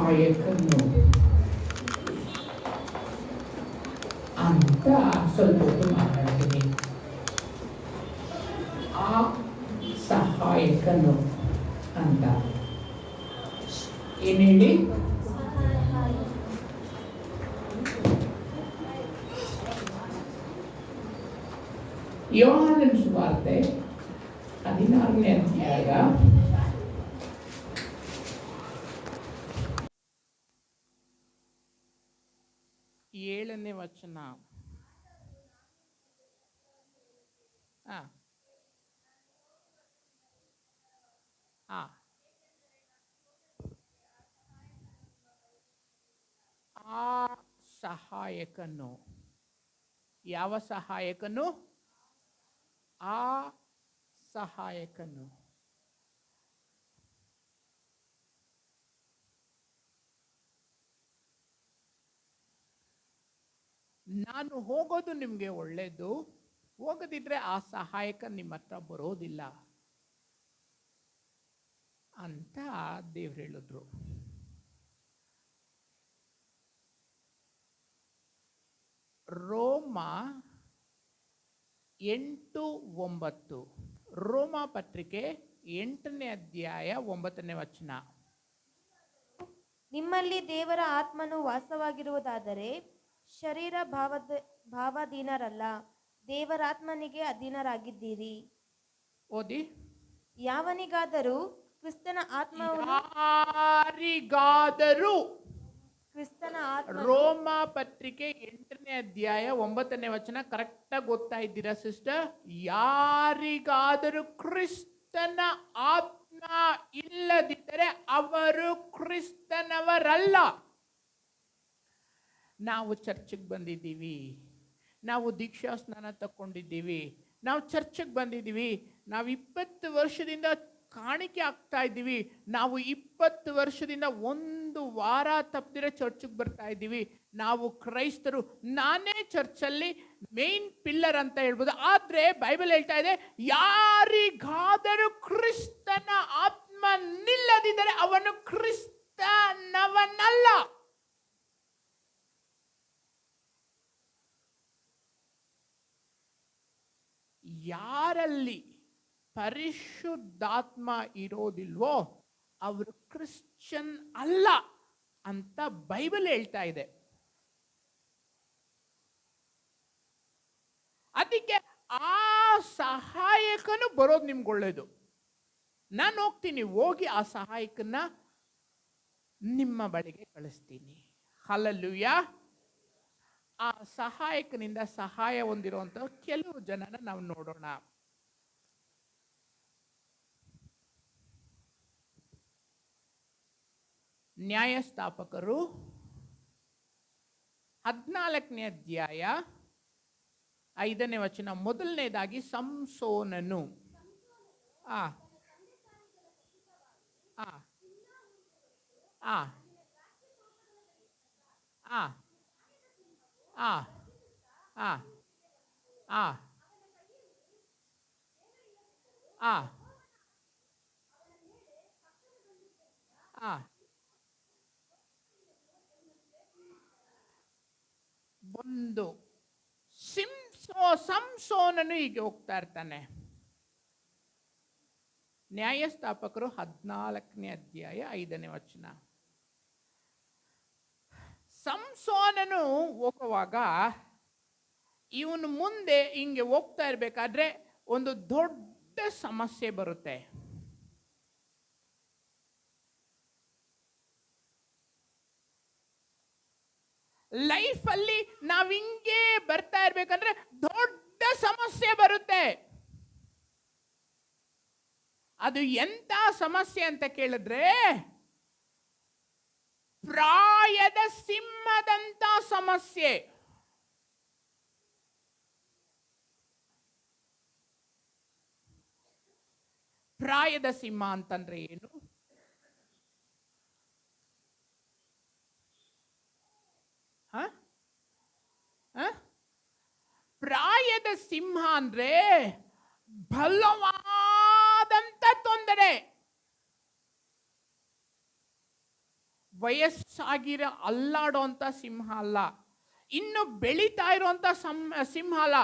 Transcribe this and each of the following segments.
ಸಹಾಯಕನು ಅಂತ ಸ್ವಲ್ಪ ಹೊತ್ತು ಮಾತಾಡ್ತೀನಿ. ಆ ಸಹಾಯಕನು ಅಂತ ಏನು ಹೇಳಿ? ಯೋಹಾನನ ಸುವಾರ್ತೆ 16ನೇ ಅಧ್ಯಾಯ 7ನೇ ವಚನ. ಆ ಸಹಾಯಕನು. ಯಾವ ಸಹಾಯಕನು? ಆ ಸಹಾಯಕನು. ನಾನು ಹೋಗೋದು ನಿಮಗೆ ಒಳ್ಳೇದು, ಹೋಗದಿದ್ರೆ ಆ ಸಹಾಯಕ ನಿಮ್ಮ ಹತ್ರ ಬರೋದಿಲ್ಲ ಅಂತ ದೇವ್ರು ಹೇಳಿದ್ರು. ರೋಮ 8:9. ರೋಮ ಪತ್ರಿಕೆ 8ನೇ ಅಧ್ಯಾಯ 9ನೇ ವಚನ. ನಿಮ್ಮಲ್ಲಿ ದೇವರ ಆತ್ಮನು ವಾಸವಾಗಿರುವುದಾದರೆ ಶರೀರ ಭಾವಾಧೀನರಲ್ಲ, ದೇವರಾತ್ಮನಿಗೆ ಅಧೀನರಾಗಿದ್ದೀರಿ. ಓದಿ. ಯಾವನಿಗಾದರೂ ಕ್ರಿಸ್ತನ ಆತ್ಮವನ್ನು ರೋಮ ಪತ್ರಿಕೆ 8ನೇ ಅಧ್ಯಾಯ 9ನೇ ವಚನ ಕರೆಕ್ಟಾಗಿ ಓದ್ತಾ ಇದ್ದೀರಾ ಸಿಸ್ಟರ್? ಯಾರಿಗಾದರೂ ಕ್ರಿಸ್ತನ ಆತ್ಮ ಇಲ್ಲದಿದ್ದರೆ ಅವರು ಕ್ರಿಸ್ತನವರಲ್ಲ. ನಾವು ಚರ್ಚಿಗೆ ಬಂದಿದ್ದೀವಿ, ನಾವು ದೀಕ್ಷಾ ಸ್ನಾನ ತಗೊಂಡಿದ್ದೀವಿ, ನಾವು ಚರ್ಚಿಗೆ ಬಂದಿದ್ದೀವಿ, ನಾವು 20 ವರ್ಷದಿಂದ ಕಾಣಿಕೆ ಆಗ್ತಾ ಇದ್ದೀವಿ, ನಾವು 20 ವರ್ಷದಿಂದ ಒಂದು ವಾರ ತಪ್ಪದಿರೋ ಚರ್ಚಿಗೆ ಬರ್ತಾ ಇದ್ದೀವಿ, ನಾವು ಕ್ರೈಸ್ತರು, ನಾನೇ ಚರ್ಚಲ್ಲಿ ಮೇನ್ ಪಿಲ್ಲರ್ ಅಂತ ಹೇಳ್ಬೋದು. ಆದರೆ ಬೈಬಲ್ ಹೇಳ್ತಾ ಇದೆ, ಯಾರಿಗಾದರೂ ಕ್ರಿಸ್ತನ ಆತ್ಮ ನಿಲ್ಲದಿದ್ದರೆ ಅವನು ಕ್ರಿಸ್ತನವನಲ್ಲ. ಯಾರಲ್ಲಿ ಪರಿಶುದ್ಧಾತ್ಮ ಇರೋದಿಲ್ವೋ ಅವರು ಕ್ರಿಶ್ಚಿಯನ್ ಅಲ್ಲ ಅಂತ ಬೈಬಲ್ ಹೇಳ್ತಾ ಇದೆ. ಅದಕ್ಕೆ ಆ ಸಹಾಯಕನು ಬರೋದು ನಿಮ್ಗೆ ಒಳ್ಳೇದು. ನಾನು ಹೋಗ್ತೀನಿ, ಹೋಗಿ ಆ ಸಹಾಯಕನ ನಿಮ್ಮ ಬಳಿಗೆ ಕಳಿಸ್ತೀನಿ. ಹಲ್ಲೆಲೂಯಾ. ಆ ಸಹಾಯಕನಿಂದ ಸಹಾಯ ಹೊಂದಿರುವಂತ ಕೆಲವು ಜನನ ನಾವು ನೋಡೋಣ. ನ್ಯಾಯಸ್ಥಾಪಕರು 14ನೇ ಅಧ್ಯಾಯ 5ನೇ ವಚನ. ಮೊದಲನೇದಾಗಿ ಸಂಸೋನನು. ಆ ಆ ಆ ಆ ಆ ಆ ಆ ಆ ಆ ಒಂದು ಸಂಸೋನನು ಹೀಗೆ ಹೋಗ್ತಾ ಇರ್ತಾನೆ. ನ್ಯಾಯಸ್ಥಾಪಕರು 14ನೇ ಅಧ್ಯಾಯ 5ನೇ ವಚನ. ಸಂಸೋನನು ಹೋಗುವಾಗ ಇವನು ಮುಂದೆ ಹಿಂಗೆ ಹೋಗ್ತಾ ಇರಬೇಕಾದ್ರೆ ಒಂದು ದೊಡ್ಡ ಸಮಸ್ಯೆ ಬರುತ್ತೆ. ಲೈಫಲ್ಲಿ ನಾವು ಹಿಂಗೆ ಬರ್ತಾ ಇರ್ಬೇಕಂದ್ರೆ ದೊಡ್ಡ ಸಮಸ್ಯೆ ಬರುತ್ತೆ. ಅದು ಎಂತ ಸಮಸ್ಯೆ ಅಂತ ಕೇಳಿದ್ರೆ ಪ್ರಾಯದ ಸಿಂಹದಂತ ಸಮಸ್ಯೆ. ಪ್ರಾಯದ ಸಿಂಹ ಅಂತಂದ್ರೆ ಏನು? ಪ್ರಾಯದ ಸಿಂಹ ಅಂದ್ರೆ ಬಲವಾದಂತ ತೊಂದರೆ, ವಯಸ್ಸಾಗಿರೋ ಅಲ್ಲಾಡೋಂಥ ಸಿಂಹ ಅಲ್ಲ, ಇನ್ನು ಬೆಳೀತಾ ಇರುವಂತ ಸಿಂಹ ಅಲ್ಲ,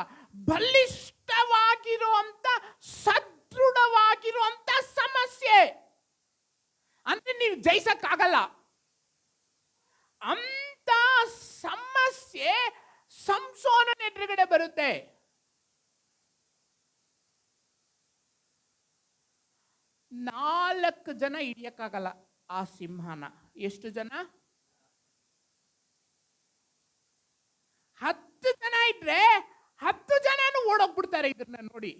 ಬಲಿಷ್ಠವಾಗಿರುವಂತ ಸದೃಢವಾಗಿರುವಂತ ಸಮಸ್ಯೆ. ಅಂದ್ರೆ ನೀವು ಜಯಿಸಕ್ಕಾಗಲ್ಲ ಅಂತ ಸಮಸ್ಯೆ ಸಂಸೋನನ ಎದುರುಗಡೆ ಬರುತ್ತೆ. ನಾಲ್ಕು ಜನ ಹಿಡಿಯಕ್ಕಾಗಲ್ಲ ಆ ಸಿಂಹನ. ಎಷ್ಟು ಜನ? 10 ಜನ ಇದ್ರೆ 10 ಜನನು ಓಡೋಗ್ಬಿಡ್ತಾರೆ ಇದನ್ನ ನೋಡಿ.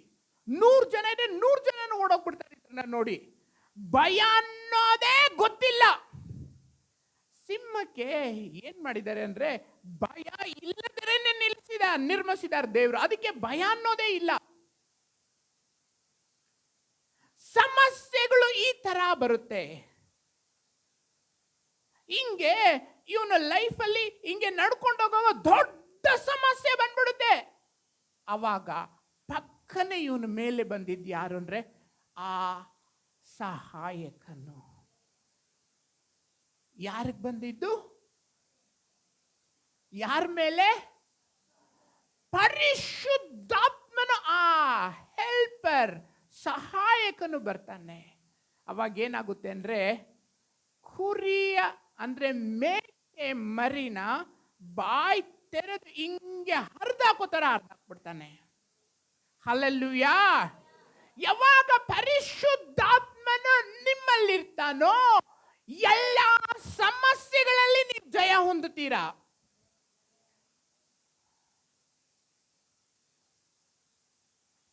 100 ಜನ ಇದ್ರೆ 100 ಜನನು ಓಡೋಗ್ಬಿಡ್ತಾರೆ ಇದನ್ನ ನೋಡಿ. ಭಯ ಅನ್ನೋದೇ ಗೊತ್ತಿಲ್ಲ. ಸಿಂಹಕ್ಕೆ ಏನ್ ಮಾಡಿದ್ದಾರೆ ಅಂದ್ರೆ ಭಯ ಇಲ್ಲದರೇನೆ ನಿರ್ಮಿಸಿದ್ದಾರೆ ದೇವರು. ಅದಕ್ಕೆ ಭಯ ಅನ್ನೋದೇ ಇಲ್ಲ. ಸಮಸ್ಯೆಗಳು ಈ ತರ ಬರುತ್ತೆ. ಹಿಂಗೆ ಇವನ ಲೈಫಲ್ಲಿ ಹಿಂಗೆ ನಡ್ಕೊಂಡು ಹೋಗುವ ದೊಡ್ಡ ಸಮಸ್ಯೆ ಬಂದ್ಬಿಡುತ್ತೆ. ಅವಾಗ ಪಕ್ಕನೆ ಇವನ ಮೇಲೆ ಬಂದಿದ್ದು ಯಾರು ಅಂದ್ರೆ ಆ ಸಹಾಯಕನು. ಯಾರಿಗೆ ಬಂದಿದ್ದು? ಯಾರ ಮೇಲೆ? ಪರಿಶುದ್ಧಾತ್ಮನು, ಆ ಹೆಲ್ಪರ್, ಸಹಾಯಕನು ಬರ್ತಾನೆ. ಅವಾಗ ಏನಾಗುತ್ತೆ ಅಂದ್ರೆ ಕುರಿಯ ಅಂದ್ರೆ ಮೇಕೆ ಮರಿನ ಬಾಯಿ ತೆರೆದು ಹಿಂಗೆ ಹರಿದಾಕೋತರ ಹರಿದಾಕ್ಬಿಡ್ತಾನೆ. ಹಲ್ಲೆಲೂಯಾ. ಯಾವಾಗ ಪರಿಶುದ್ಧಾತ್ಮನು ನಿಮ್ಮಲ್ಲಿರ್ತಾನೋ ಎಲ್ಲ ಸಮಸ್ಯೆಗಳಲ್ಲಿ ನೀವು ಜಯ ಹೊಂದುತ್ತೀರಾ.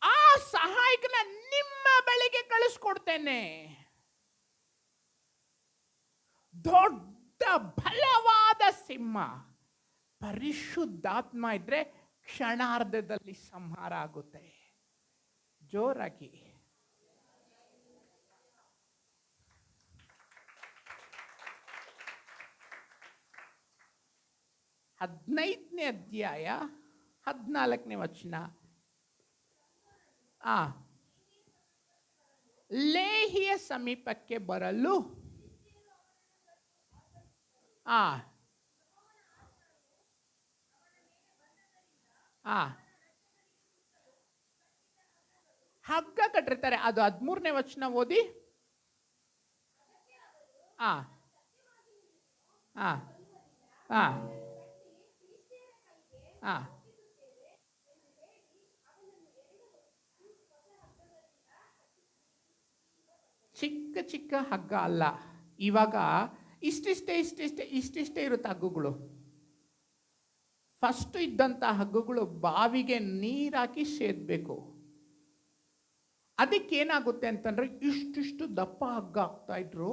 ಆ ಸಹಾಯಕನ ನಿಮ್ಮ ಬಳಿಗೆ ಕಳಿಸ್ಕೊಡ್ತೇನೆ. ದೊಡ್ಡ ಬಲವಾದ ಸಿಂಹ ಪರಿಶುದ್ಧಾತ್ಮ ಇದ್ರೆ ಕ್ಷಣಾರ್ಧದಲ್ಲಿ ಸಂಹಾರ ಆಗುತ್ತೆ. ಜೋರಾಗಿ ಹದಿನೈದನೇ ಅಧ್ಯಾಯ 14ನೇ ವಚನ. ಲೇಹಿಯ ಸಮೀಪಕ್ಕೆ ಬರಲು ಹಗ್ಗ ಕಟ್ಟಿರ್ತಾರೆ. ಅದು 13ನೇ ವಚನ ಓದಿ. ಚಿಕ್ಕ ಚಿಕ್ಕ ಹಗ್ಗ ಅಲ್ಲ. ಇವಾಗ ಇಷ್ಟಿಷ್ಟೇ ಇರುತ್ತೆ ಹಗ್ಗಗಳು. ಫಸ್ಟ್ ಇದ್ದಂತ ಹಗ್ಗಗಳು ಬಾವಿಗೆ ನೀರಾಕಿ ಸೇದ್ಬೇಕು. ಅದಕ್ಕೇನಾಗುತ್ತೆ ಅಂತಂದ್ರೆ ಇಷ್ಟಿಷ್ಟು ದಪ್ಪ ಹಗ್ಗ ಆಗ್ತಾ ಇದ್ರು.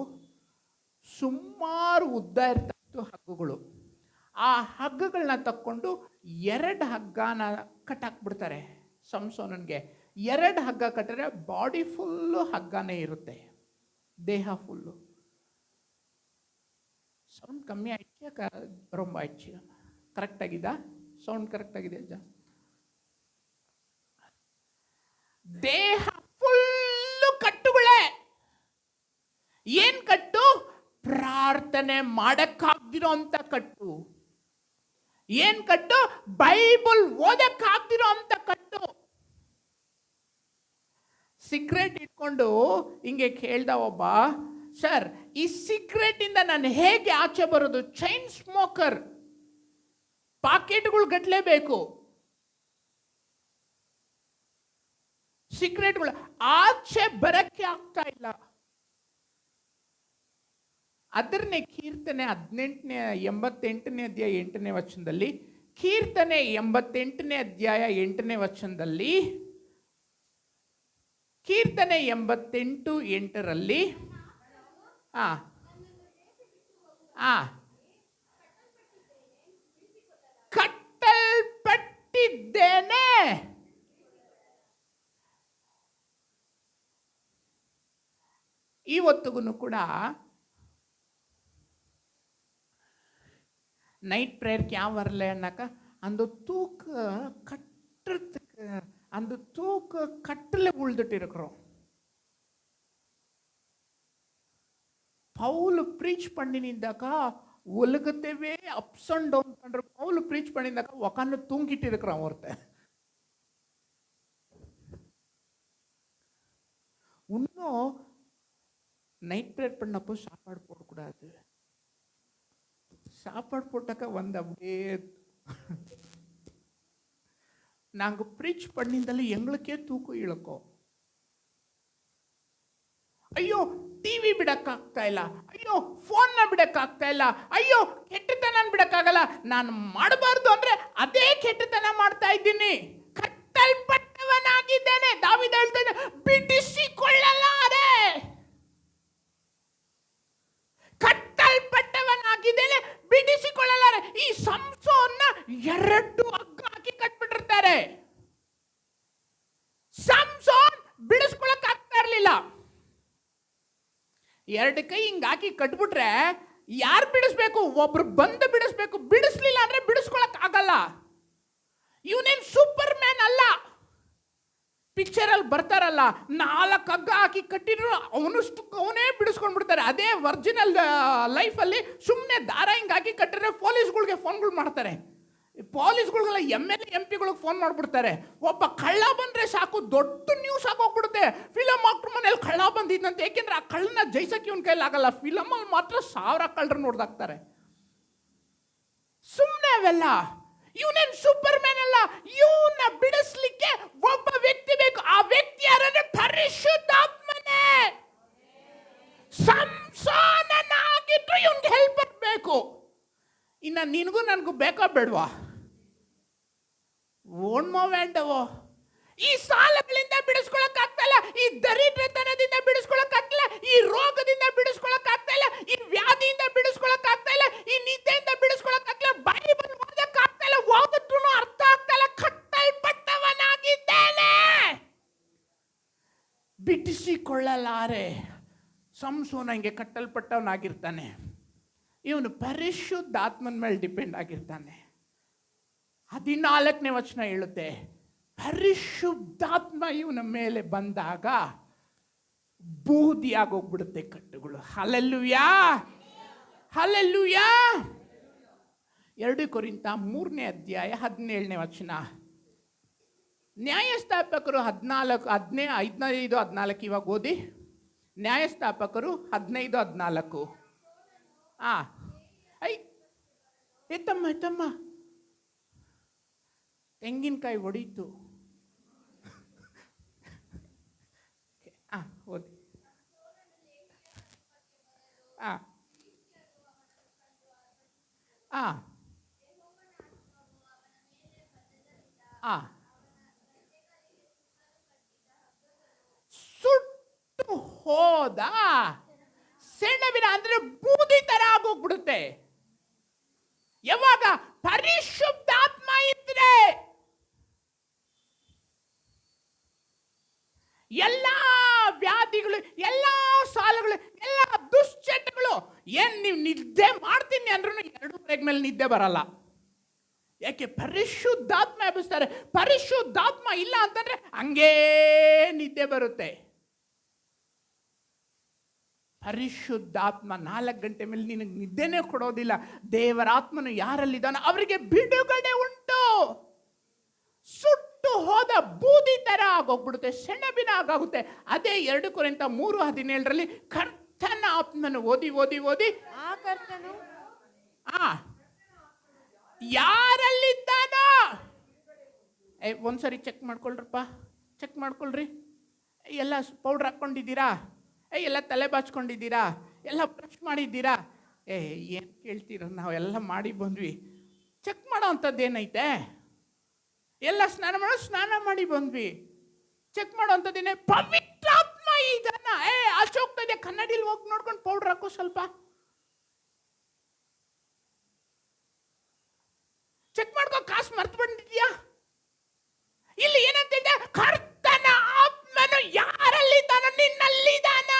ಸುಮಾರು ಉದ್ದ ಇರ್ತಾ ಇತ್ತು ಹಗ್ಗಗಳು. ಆ ಹಗ್ಗಗಳನ್ನ ತಕ್ಕೊಂಡು 2 ಹಗ್ಗನ ಕಟ್ಟಾಕ್ಬಿಡ್ತಾರೆ ಸಂಸೋನನ್ಗೆ. 2 ಹಗ್ಗ ಕಟ್ಟಿದ್ರೆ ಬಾಡಿ ಫುಲ್ಲು ಹಗ್ಗನೇ ಇರುತ್ತೆ, ದೇಹ ಫುಲ್ಲು. ಸೌಂಡ್ ಕಮ್ಮಿ ಆಯ್ತು, ರೊಂಬ ಆಯ್ತು. ಕರೆಕ್ಟ್ ಆಗಿದಾ? ಸೌಂಡ್ ಕರೆಕ್ಟ್ ಆಗಿದೆ? ದೇಹ ಫುಲ್ಲು ಕಟ್ಟುಗಳೇ. ಏನ್ ಕಟ್ಟು? ಪ್ರಾರ್ಥನೆ ಮಾಡಕ್ಕಾಗ್ದಿರೋ ಅಂತ ಕಟ್ಟು. ಏನ್ ಕಟ್ಟು? ಬೈಬಲ್ ಓದಕ್ಕಾಗ್ದಿರೋ ಅಂತ ಕಟ್ಟು. ಸಿಗರೇಟ್ ಇಟ್ಕೊಂಡು ಹಿಂಗೆ ಕೇಳ್ದ ಒಬ್ಬ, ಸರ್ ಈ ಸಿಗರೇಟ್ ಇಂದ ನಾನು ಹೇಗೆ ಆಚೆ ಬರೋದು? ಚೈನ್ ಸ್ಮೋಕರ್, ಪಾಕೆಟ್ಗಳು ಗಟ್ಲೇಬೇಕು, ಸಿಗರೇಟ್ಗಳು ಆಚೆ ಬರಕ್ಕೆ ಆಗ್ತಾ ಇಲ್ಲ. ಅದನ್ನೇ ಕೀರ್ತನೆ 88ನೇ ಅಧ್ಯಾಯ 8ನೇ ವಚನದಲ್ಲಿ, ಕೀರ್ತನೆ 88ನೇ ಅಧ್ಯಾಯ 8ನೇ ವಚನದಲ್ಲಿ, ಕೀರ್ತನೆ 88:8ರಲ್ಲಿ ಕಟ್ಟಲ್ಪಟ್ಟಿದ್ದೇನೆ. ಇವತ್ತಿಗೂ ಕೂಡ ನೈಟ್ ಪ್ರೇಯರ್ಗೆ ಯಾವ ಬರಲೆ ಅನ್ನಕ ಅಂದು ತೂಕ ಕಟ್ಟಕ್ಕೆ ಅಂದು ತೂಕ ಕಟ್ಟಲೆ ಉಳ್ದಿಟ್ಟಿರಕ್ರು. பவுல் ப்ரீச் பண்ணினிருந்தாக்க உலகத்தவே அப்ஸ் அண்ட் டவுன் பண்ற பவுல் ப்ரீச் பண்ணியிருந்தாக்க உக்காந்து தூங்கிட்டு இருக்கிறான் ஒருத்தன். இன்னும் நைட் ப்ரேயர் பண்ணப்போ சாப்பாடு போடக்கூடாது. சாப்பாடு போட்டாக்க வந்து அப்படியே நாங்க ப்ரீச் பண்ணியிருந்தாலும் எங்களுக்கே தூக்கம் இழக்கும். ಅಯ್ಯೋ ಟಿವಿ ಬಿಡಕ್ಕಾಗ್ತಾ ಇಲ್ಲ, ಅಯ್ಯೋ ಫೋನ್ನ ಬಿಡಕ್ಕಾಗ್ತಾ ಇಲ್ಲ, ಅಯ್ಯೋ ಕೆಟ್ಟತನ ಬಿಡಕ್ಕಾಗಲ್ಲ. ನಾನು ಮಾಡಬಾರ್ದು ಅಂದ್ರೆ ಅದೇ ಕೆಟ್ಟತನ ಮಾಡ್ತಾ ಇದ್ದೀನಿ. ಕಟ್ಟಲ್ಪಟ್ಟವನಾಗಿದ್ದೇನೆ. ದಾವೀದ ಹೇಳ್ತಾನೆ, ಬಿಡಿಸಿಕೊಳ್ಳಲಾರೆ. ಕಟ್ಟಲ್ಪಟ್ಟವನಾಗಿದ್ದೇನೆ, ಬಿಡಿಸಿಕೊಳ್ಳಲಾರೆ. ಈ ಸಂಸೋನ್ನ 2 ಹಗ್ಗ ಹಾಕಿ ಕಟ್ಬಿಟ್ಟಿರ್ತಾರೆ. ಸಂಸೋನ್ ಬಿಡಿಸ್ಕೊಳಕ್ ಆಗ್ತಾ ಇರ್ಲಿಲ್ಲ. 2 ಕೈ ಹಿಂಗ್ ಹಾಕಿ ಕಟ್ಬಿಟ್ರೆ ಯಾರು ಬಿಡಿಸ್ಬೇಕು? ಒಬ್ರು ಬಂದು ಬಿಡಿಸ್ಬೇಕು. ಬಿಡಿಸ್ಲಿಲ್ಲ ಅಂದ್ರೆ ಬಿಡಿಸ್ಕೊಳಕ್ ಆಗಲ್ಲ. ಇವನೇನ್ ಸೂಪರ್ ಮ್ಯಾನ್ ಅಲ್ಲ. ಪಿಕ್ಚರ್ ಅಲ್ಲಿ ಬರ್ತಾರಲ್ಲ, 4 ಹಗ್ಗ ಹಾಕಿ ಕಟ್ಟಿದ್ರು ಅವನೇ ಬಿಡಿಸ್ಕೊಂಡ್ ಬಿಡ್ತಾರೆ. ಅದೇ ಒರಿಜಿನಲ್ ಲೈಫ್ ಅಲ್ಲಿ ಸುಮ್ಮನೆ ದಾರ ಹಿಂಗ್ ಹಾಕಿ ಕಟ್ಟಿದ್ರೆ ಪೊಲೀಸ್ಗಳಿಗೆ ಫೋನ್ಗಳು ಮಾಡ್ತಾರೆ. ಪೊಲೀಸ್ಗಳಿಗೆಲ್ಲ MLA MP ಫೋನ್ ಮಾಡ್ಬಿಡ್ತಾರೆ. ಒಬ್ಬ ಕಳ್ಳ ಬಂದ್ರೆ ಸಾಕು, ದೊಡ್ಡ ನ್ಯೂಸ್ ಆಗೋಗ್ಬಿಡುತ್ತೆ. ಫಿಲಮ್ ಆಕ್ಟರ್ ಮನೇಲಿ ಕಳ್ಳ ಬಂದಿದ್ದಂತೆ. ಏಕೆಂದ್ರೆ ಆ ಕಳ್ಳನ ಜಯಿಸಕ್ಕೆ ಇವನ್ ಕೈಲಿ ಆಗಲ್ಲ. ಫಿಲಮ್ ಅಲ್ಲಿ ಮಾತ್ರ 1000 ಕಳ್ಳರು ನೋಡ್ದಾಕ್ತಾರೆ. ಸುಮ್ಮನೆ ಅವೆಲ್ಲ. ಇವನೇನ್ ಸೂಪರ್ ಮ್ಯಾನ್ ಅಲ್ಲ. ಇವನ್ನ ಬಿಡಿಸ್ಲಿಕ್ಕೆ ಒಬ್ಬ ವ್ಯಕ್ತಿ ಬೇಕು. ಆ ವ್ಯಕ್ತಿ ಯಾರಂದ್ರೆ ಪರಿಶುದ್ಧಾತ್ಮನೇ. ಸಂಸಾನನಾಗಿದ್ದು ಇವನ್ಗೆ ಹೆಲ್ಪರ್ ಬೇಕು. ಇನ್ನ ನಿನಗೂ ನನಗೂ ಬೇಕಾ ಬೇಡವಾ? ಓಣ್ಮೋ ಬೇಡವೋ? ಈ ಸಾಲಗಳಿಂದ ಬಿಡಿಸ್ಕೊಳಕ್ ಆಗ್ತಾ ಇಲ್ಲ, ಈ ದರಿದ್ರತನದಿಂದ ಬಿಡಿಸ್ಕೊಳಕ್ ಆಗ್ತಿಲ್ಲ, ಈ ರೋಗದಿಂದ ಬಿಡಿಸ್ಕೊಳಕ್ ಆಗ್ತಾ ಇಲ್ಲ, ಈ ವ್ಯಾಧಿಯಿಂದ ಬಿಡಿಸ್ಕೊಳಕ್ ಆಗ್ತಾ ಇಲ್ಲ, ಈ ನಿದ್ದೆಯಿಂದ ಬಿಡಿಸ್ಕೊಳಕ್ ಆಗ್ತಿಲ್ಲ, ಬೈಬಲ್ ಓದಕ್ ಆಗ್ತಾ ಇಲ್ಲ, ಓದಿದ್ರು ಅರ್ಥ ಆಗ್ತಾ ಇಲ್ಲ. ಕಟ್ಟಲ್ಪಟ್ಟವನಾಗಿದ್ದೇನೆ, ಬಿಡಿಸಿಕೊಳ್ಳಲಾರೆ. ಸಂಸೋನ ಹಿಂಗೆ ಕಟ್ಟಲ್ಪಟ್ಟವನಾಗಿರ್ತಾನೆ. ಇವನು ಪರಿಶುದ್ಧಾತ್ಮನ ಮೇಲೆ ಡಿಪೆಂಡ್ ಆಗಿರ್ತಾನೆ. 14ನೇ ವಚನ ಹೇಳುತ್ತೆ, ಪರಿಶುದ್ಧಾತ್ಮ ಇವನ ಮೇಲೆ ಬಂದಾಗ ಬೂದಿ ಆಗೋಗ್ಬಿಡುತ್ತೆ ಕಟ್ಟುಗಳು. Hallelujah, hallelujah. 2 ಕೊರಿಂಥ 3ನೇ ಅಧ್ಯಾಯ 17ನೇ ವಚನ. ನ್ಯಾಯಸ್ಥಾಪಕರು 15-14 ಇವಾಗ ಓದಿ. ನ್ಯಾಯಸ್ಥಾಪಕರು 15-14. ಎತ್ತಮ್ಮ ತೆಂಗಿನಕಾಯಿ ಹೊಡೀತು. ಓದಿ. ಸುಟ್ಟು ಹೋದ ಸೆಣಬಿನ ಅಂದ್ರೆ ಬೂದಿ ತರ ಆಗೋಗ್ಬಿಡುತ್ತೆ. ಯಾವಾಗ ಪರಿಶುದ್ಧಾತ್ಮ ಇದ್ರೆ ಎಲ್ಲಾ ವ್ಯಾಧಿಗಳು, ಎಲ್ಲಾ ಸಾಲಗಳು, ಎಲ್ಲಾ ದುಶ್ಚಟಗಳು, ಏನ್ ನೀವು ನಿದ್ದೆ ಮಾಡ್ತೀನಿ ಅಂದ್ರೂ 2 ಮೇಲೆ ನಿದ್ದೆ ಬರಲ್ಲ. ಯಾಕೆ? ಪರಿಶುದ್ಧಾತ್ಮ ಎಬ್ಬಿಸ್ತಾರೆ. ಪರಿಶುದ್ಧಾತ್ಮ ಇಲ್ಲ ಅಂತಂದ್ರೆ ಹಂಗೇ ನಿದ್ದೆ ಬರುತ್ತೆ. ಪರಿಶುದ್ಧಾತ್ಮ 4 ಗಂಟೆ ಮೇಲೆ ನಿನಗೆ ನಿದ್ದೆನೇ ಕೊಡೋದಿಲ್ಲ. ದೇವರಾತ್ಮನು ಯಾರಲ್ಲಿದ್ದಾನೋ ಅವರಿಗೆ ಬಿಡುಗಡೆ ಉಂಟು. ಸುಟ್ಟು ಹೋದ ಬೂದಿ ತರ ಆಗೋಗ್ಬಿಡುತ್ತೆ, ಸೆಣಬಿನ ಆಗುತ್ತೆ. ಅದೇ 2 ಕೊರಿಂಥ 3:17 ಕರ್ತನ ಆತ್ಮನು ಓದಿ ಆ ಕರ್ತನು ಯಾರಲ್ಲಿದ್ದಾನೋ. ಒಂದ್ಸರಿ ಚೆಕ್ ಮಾಡ್ಕೊಳ್ರಪ್ಪ, ಚೆಕ್ ಮಾಡ್ಕೊಳ್ರಿ. ಎಲ್ಲ ಪೌಡ್ರ್ ಹಾಕ್ಕೊಂಡಿದ್ದೀರಾ? ಎಲ್ಲ ತಲೆ ಬಾಚ್ಕೊಂಡಿದ್ದೀರಾ? ಎಲ್ಲ ಬ್ರಷ್ ಮಾಡಿದ್ದೀರಾ? ಏನು ಕೇಳ್ತೀರ? ನಾವು ಎಲ್ಲ ಮಾಡಿ ಬಂದ್ವಿ. ಚೆಕ್ ಮಾಡೋ ಅಂಥದ್ದು ಏನೈತೆ? ಎಲ್ಲ ಸ್ನಾನ ಮಾಡಿ ಬಂದ್ವಿ. ಚೆಕ್ ಮಾಡೋ ಅಂಥದ್ದೇನೆ? ಪವಿತ್ರಾತ್ಮ ಇದನ್ನ ಆಚೆ ಹೋಗ್ತಾ ಇದೆ. ಕನ್ನಡಿಲಿ ಹೋಗಿ ನೋಡ್ಕೊಂಡು ಪೌಡ್ರ್ ಹಾಕೋ ಸ್ವಲ್ಪ. ಚೆಕ್ ಮಾಡ್ಕೋ. ಕಾಸು ಮರ್ತು ಬಂದಿದ್ಯಾ? ಇಲ್ಲಿ ಏನಂತಿದೆ? ಕರ್ತನ ಆತ್ಮನು ಯಾರಲ್ಲಿದ್ದಾನೋ ನಿನ್ನಲ್ಲಿದ್ದಾನ.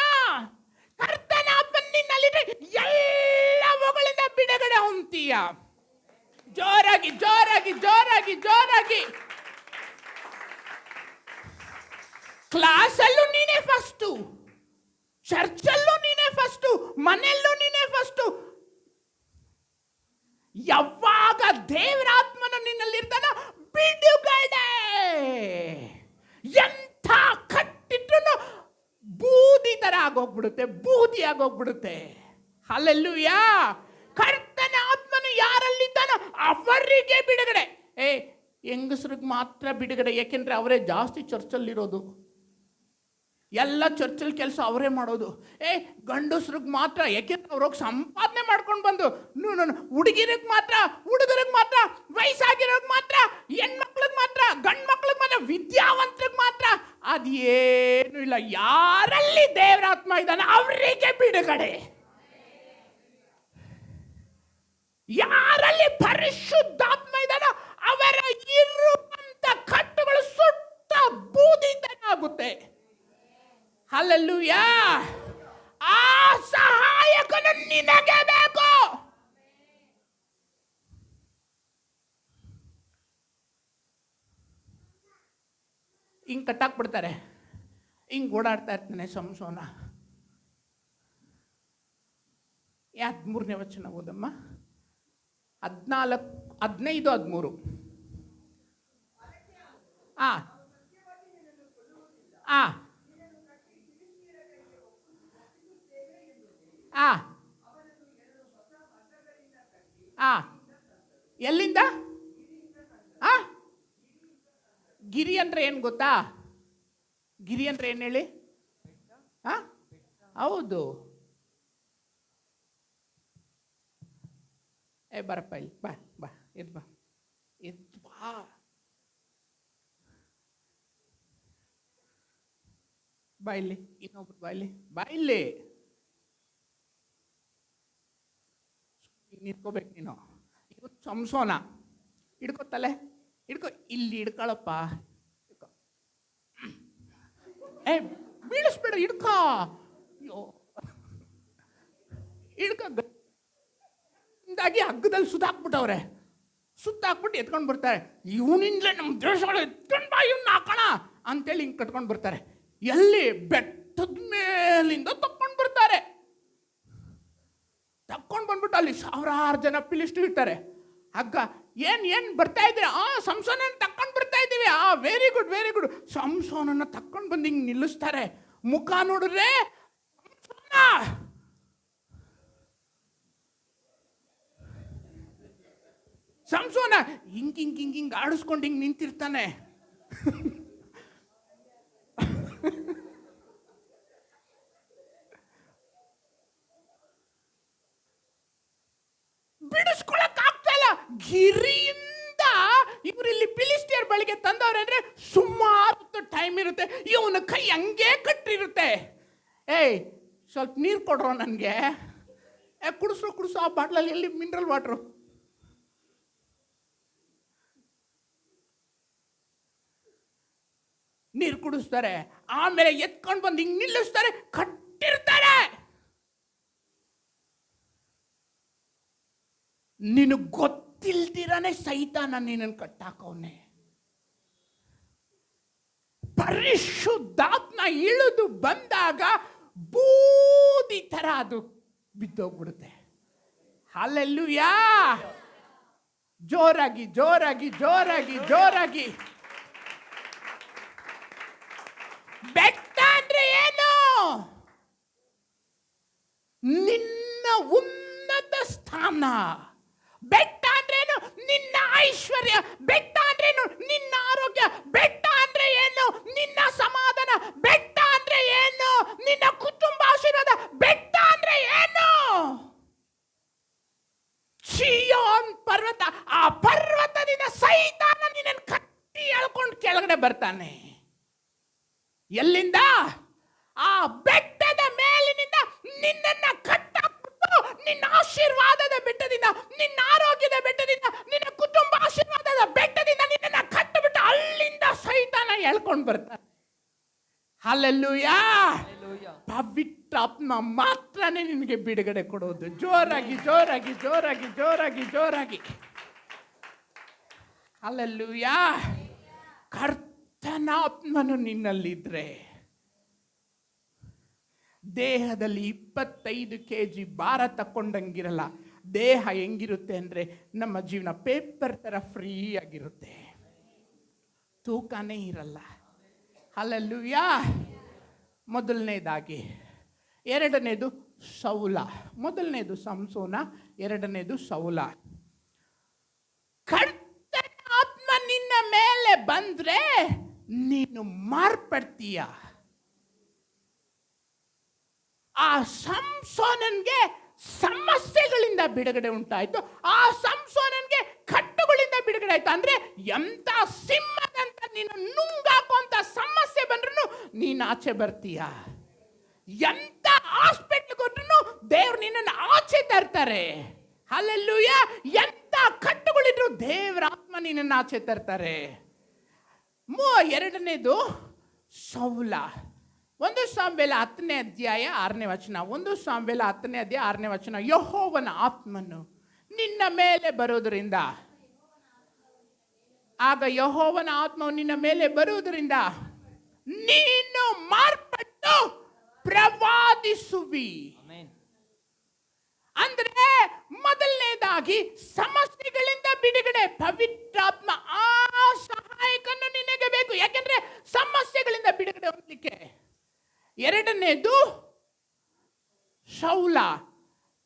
ಕರ್ತನ ಆತ್ಮನು ನಿನ್ನಲ್ಲಿದ್ರೆ ಎಲ್ಲವುಗಳಿಂದ ಬಿಡುಗಡೆ ಹೊಂತೀಯ. ಜೋರಾಗಿ ಜೋರಾಗಿ ಜೋರಾಗಿ ಜೋರಾಗಿ. ಕ್ಲಾಸಲ್ಲೂ ನೀನೇ ಫಸ್ಟು, ಚರ್ಚಲ್ಲೂ ನೀನೇ ಫಸ್ಟು, ಮನೆಯಲ್ಲೂ ನೀನೇ ಫಸ್ಟು. ಯಾವಾಗ ದೇವರಾತ್ಮನು ನಿನ್ನಲ್ಲಿರ್ತಾನ, ಬಿಡುಗಡೆ. ಎಂಥ ಕಟ್ಟಿಟ್ರು ಬೂದಿ ತರ ಆಗೋಗ್ಬಿಡುತ್ತೆ, ಬೂದಿ ಆಗೋಗ್ಬಿಡುತ್ತೆ. ಹಲ್ಲೆಲೂಯಾ. ಕರ್ತನ ಆತ್ಮನು ಯಾರಲ್ಲಿದ್ದಾನೋ ಅವರಿಗೆ ಬಿಡುಗಡೆ. ಹೆಂಗಸ್ರಿಗೆ ಮಾತ್ರ ಬಿಡುಗಡೆ, ಯಾಕೆಂದ್ರೆ ಅವರೇ ಜಾಸ್ತಿ ಚರ್ಚಲ್ಲಿರೋದು, ಎಲ್ಲ ಚರ್ಚಲ್ಲಿ ಕೆಲಸ ಅವರೇ ಮಾಡೋದು. ಗಂಡಸ್ರಿಗೆ ಮಾತ್ರ, ಯಾಕೆಂದ್ರೆ ಅವ್ರೋಗಿ ಸಂಪಾದನೆ ಮಾಡ್ಕೊಂಡು ಬಂದು. ಹುಡುಗಿರಿಗೆ ಮಾತ್ರ, ಹುಡುಗರಿಗೆ ಮಾತ್ರ, ವಯಸ್ಸಾಗಿರೋರಿಗೆ ಮಾತ್ರ, ಹೆಣ್ಮಕ್ಳಿಗೆ ಮಾತ್ರ, ಗಂಡು ಮಕ್ಳಿಗೆ ಮಾತ್ರ, ವಿದ್ಯಾವಂತರಿಗೆ ಮಾತ್ರ. ಅದೇನು ಇಲ್ಲ. ಯಾರಲ್ಲಿ ದೇವರಾತ್ಮ ಇದ್ದಾನೆ ಅವರಿಗೆ ಬಿಡುಗಡೆ. ಯಾರಲ್ಲಿ ಪರಿಶುದ್ಧಾತ್ಮ ಇದ್ದಾನೋ ಅವರ ಇರುವಂತ ಕಟ್ಟುಗಳು ಸುಟ್ಟ ಬೂದಿ ಆಗುತ್ತೆ. ಹಲ್ಲೆಲೂಯಾ. ಆ ಸಹಾಯಕನು ನಿನಗೆ ಬೇಕು. ಹಿಂಗ್ ಕಟ್ಟಾಕ್ಬಿಡ್ತಾರೆ. ಹಿಂಗ್ ಓಡಾಡ್ತಾ ಇರ್ತಾನೆ ಸಂಸೋನ. 13ನೇ ವಚನ ಓದಮ್ಮ. 14, 15, 13. ಎಲ್ಲಿಂದ? ಗಿರಿ ಅಂದ್ರೆ ಏನು ಗೊತ್ತಾ? ಗಿರಿ ಅಂದ್ರೆ ಏನು ಹೇಳಿ? ಹೌದು. ಬರಪ್ಪ ಇಲ್ಲಿ, ಬಾ ಬಾ, ಎದ್ ಬಾ, ಎದ್ ಬಾ. ಬಾ ಇಲ್ಲಿ, ಇನ್ನೊಬ್ರು ಬಾ ಇಲ್ಲಿ, ಬಾ ಇಲ್ಲಿ. ನಿಂತ್ಕೋಬೇಕು ನೀನು. ಇವತ್ತು ಸಂಸೋನ ಹಿಡ್ಕೊತಲೆ, ಹಿಡ್ಕೊ, ಇಲ್ಲಿ ಹಿಡ್ಕೊಳಪ್ಪ. ಬೀಳಿಸ್ಬೇಡ, ಹಿಡ್ಕೊ. ಅಯ್ಯೋ, ಹಿಡ್ಕೊ. ಹಿಂದಾಗಿ ಹಗ್ಗದಲ್ಲಿ ಸುತ್ತಾಕ್ಬಿಟ್ಟವ್ರೆ. ಸುತ್ತಾಕ್ಬಿಟ್ಟು ಎತ್ಕೊಂಡು ಬರ್ತಾರೆ. ಇವನಿಂದಲೇ ನಮ್ಮ ದೇಶಗಳು ಎತ್ಕೊಂಡು ಬಾ, ಇವನ್ನ ಹಾಕೋಣ ಅಂತೇಳಿ ಹಿಂಗೆ ಕಟ್ಕೊಂಡು ಬರ್ತಾರೆ. ಎಲ್ಲಿ? ಬೆಟ್ಟದ ಮೇಲಿಂದ ತಕ್ಕೊಂಡು ಬರ್ತಾರೆ. ತಕ್ಕೊಂಡು ಬಂದ್ಬಿಟ್ಟು ಅಲ್ಲಿ ಸಾವಿರಾರು ಜನ ಫಿಲಿಸ್ಟೀರ್ ಇರ್ತಾರೆ. ಹಗ್ಗ ಏನ್ ಬರ್ತಾ ಇದ್ದೀರಾ? ಸಂಸೋನನ್ನ ತಕ್ಕೊಂಡು ಬರ್ತಾ ಇದ್ದೀವಿ. Very good, very good. ಸಂಸೋನನ್ನ ತಕ್ಕೊಂಡು ಬಂದು ಹಿಂಗೆ ನಿಲ್ಲಿಸ್ತಾರೆ. ಮುಖ ನೋಡಿದ್ರೆ ಸಂಸೋನ ಹಿಂಗ್ ಆಡಿಸ್ಕೊಂಡು ಹಿಂಗ್ ನಿಂತಿರ್ತಾನೆ. ಬಿಡಿಸ್ಕೊಳಕ್ ಆಗ್ತಾ ಇಲ್ಲ. ಗಿರಿಯಿಂದ ಇವರಿಲ್ಲಿ ಫಿಲಿಸ್ಟಿಯರ್ ಬಳಿಗೆ ತಂದವ್ರೆ ಅಂದ್ರೆ ಸುಮಾರು ಟೈಮ್ ಇರುತ್ತೆ. ಇವನ ಕೈ ಹಂಗೆ ಕಟ್ಟಿರುತ್ತೆ. ಸ್ವಲ್ಪ ನೀರು ಕೊಡ್ರೋ ನನಗೆ. ಕುಡಿಸು ಆ ಬಾಟ್ಲಲ್ಲಿ. ಎಲ್ಲಿ ಮಿನರಲ್ ವಾಟ್ರು? ನೀರು ಕುಡಿಸ್ತಾರೆ. ಆಮೇಲೆ ಎತ್ಕೊಂಡು ಬಂದು ಹಿಂಗ್ ನಿಲ್ಲಿಸ್ತಾರೆ, ಕಟ್ಟಿರ್ತಾರೆ. ನಿನಗೆ ಗೊತ್ತಿಲ್ದಿರಾನೆ ಸೈತಾನ ನಿನ್ನನ್ನು ಕಟ್ಟಾಕವನೆ. ಪರಿಶುದ್ಧಾತ್ಮ ಇಳಿದು ಬಂದಾಗ ಬೂದಿ ತರ ಅದು ಬಿದ್ದೋಗ್ಬಿಡುತ್ತೆ. ಹಲ್ಲೆಲೂಯಾ. ಜೋರಾಗಿ ಜೋರಾಗಿ ಜೋರಾಗಿ ಜೋರಾಗಿ. ಬೆಟ್ಟ ಅಂದ್ರೆ ಏನು? ನಿನ್ನ ಉನ್ನತ ಸ್ಥಾನ. ಬೆಟ್ಟ ಅಂದ್ರೇನು? ನಿನ್ನ ಐಶ್ವರ್ಯ. ಬೆಟ್ಟ ಅಂದ್ರೇನು? ನಿನ್ನ ಆರೋಗ್ಯ. ಬೆಟ್ಟ ಅಂದ್ರೆ ಏನು? ನಿನ್ನ ಸಮಾಧಾನ. ಬೆಟ್ಟ ಅಂದ್ರೆ ಏನು? ನಿನ್ನ ಕುಟುಂಬ ಆಶೀರ್ವಾದ. ಬೆಟ್ಟ ಅಂದ್ರೆ ಏನು? ಚೀಯೋನ್ ಪರ್ವತ. ಆ ಪರ್ವತದಿಂದ ಸೈತಾನ ನಿನ್ನನ್ನು ಕಟ್ಟಿ ಎಳ್ಕೊಂಡು ಕೆಳಗಡೆ ಬರ್ತಾನೆ. ಎಲ್ಲಿಂದ? ಆ ಬೆಟ್ಟದ ಮೇಲಿನಿಂದ ನಿನ್ನನ್ನ ಕಟ್ಟಾಕ್ಬಿಟ್ಟು ನಿನ್ನ ಆಶೀರ್ವಾದದ ಬೆಟ್ಟದಿಂದ, ನಿನ್ನ ಆರೋಗ್ಯದ ಬೆಟ್ಟದಿಂದ, ನಿನ್ನ ಕುಟುಂಬ ಆಶೀರ್ವಾದದ ಬೆಟ್ಟದಿಂದ ನಿನ್ನನ್ನ ಕಟ್ಟಿಬಿಟ್ಟು ಅಲ್ಲಿಂದ ಸೈತಾನ ಎಳ್ಕೊಂಡು ಬರ್ತಾನೆ. ಹಲ್ಲೆಲೂಯಾ. ಪವಿತ್ರಾತ್ಮ ಮಾತ್ರನೇ ನಿನಗೆ ಬಿಡುಗಡೆ ಕೊಡೋದು. ಜೋರಾಗಿ ಜೋರಾಗಿ ಜೋರಾಗಿ ಜೋರಾಗಿ ಜೋರಾಗಿ. ಹಲ್ಲೆಲೂಯಾ. ಕರ್ತನಾತ್ಮನು ನಿನ್ನಲ್ಲಿದ್ರೆ ದೇಹದಲ್ಲಿ 25 kg ಭಾರ ತಕ್ಕೊಂಡಂಗಿರಲ್ಲ. ದೇಹ ಹೆಂಗಿರುತ್ತೆ ಅಂದರೆ ನಮ್ಮ ಜೀವನ ಪೇಪರ್ ಥರ ಫ್ರೀ ಆಗಿರುತ್ತೆ, ತೂಕನೇ ಇರಲ್ಲ. ಹಲ್ಲೆಲೂಯಾ. ಮೊದಲನೇದಾಗಿ. ಎರಡನೇದು ಸೌಲ. ಮೊದಲನೇದು ಸಂಸೋನ, ಎರಡನೇದು ಸೌಲ. ಕರ್ತನ ಆತ್ಮ ನಿನ್ನ ಮೇಲೆ ಬಂದ್ರೆ ನೀನು ಮಾರ್ಪಡ್ತೀಯ. ಆ ಸಂಸೋನನ್ಗೆ ಸಮಸ್ಯೆಗಳಿಂದ ಬಿಡುಗಡೆ ಉಂಟಾಯ್ತು. ಆ ಸಂಸೋನನ್ಗೆ ಕಟ್ಟುಗಳಿಂದ ಬಿಡುಗಡೆ ಆಯ್ತು. ಅಂದ್ರೆ ಎಂತ ಸಿಂಹದಂತ ನೀನು ನುಂಗಾಕುವಂತ ಸಮಸ್ಯೆ ಬಂದ್ರೂ ನೀನು ಆಚೆ ಬರ್ತೀಯ. ಎಂತ ಹಾಸ್ಪಿಟ್ಲ್ಗೆ ಹೋದ್ರೂ ದೇವ್ರು ನಿನ್ನನ್ನು ಆಚೆ ತರ್ತಾರೆ. ಹಲ್ಲೆಲೂಯಾ. ಎಂತ ಕಟ್ಟುಗಳಿದ್ರು ದೇವರ ಆತ್ಮ ನಿನ್ನನ್ನು ಆಚೆ ತರ್ತಾರೆ. ಎರಡನೇದು ಸೌಲ. 1 ಸಾಮುವೇಲ 10ನೇ ಅಧ್ಯಾಯ 6ನೇ ವಚನ. 1 ಸಾಮುವೇಲ 10ನೇ ಅಧ್ಯಾಯ 6ನೇ ವಚನ. ಯೆಹೋವನ ಆತ್ಮನು ನಿನ್ನ ಮೇಲೆ ಬರೋದರಿಂದ, ಆಗ ಯೆಹೋವನ ಆತ್ಮವು ನಿನ್ನ ಮೇಲೆ ಬರುವುದರಿಂದ ನೀನು ಮಾರ್ಪಟ್ಟು ಪ್ರವಾದಿಸುವಿ. ಅಂದ್ರೆ ಮೊದಲನೇದಾಗಿ ಸಮಸ್ಯೆಗಳಿಂದ ಬಿಡುಗಡೆ. ಪವಿತ್ರಾತ್ಮ ಆ ಸಹಾಯಕನು ನಿನಗೆ ಬೇಕು, ಯಾಕೆಂದ್ರೆ ಸಮಸ್ಯೆಗಳಿಂದ ಬಿಡುಗಡೆ ಹೊಂದಲಿಕ್ಕೆ. ಎರಡನೇದು ಸೌಲ.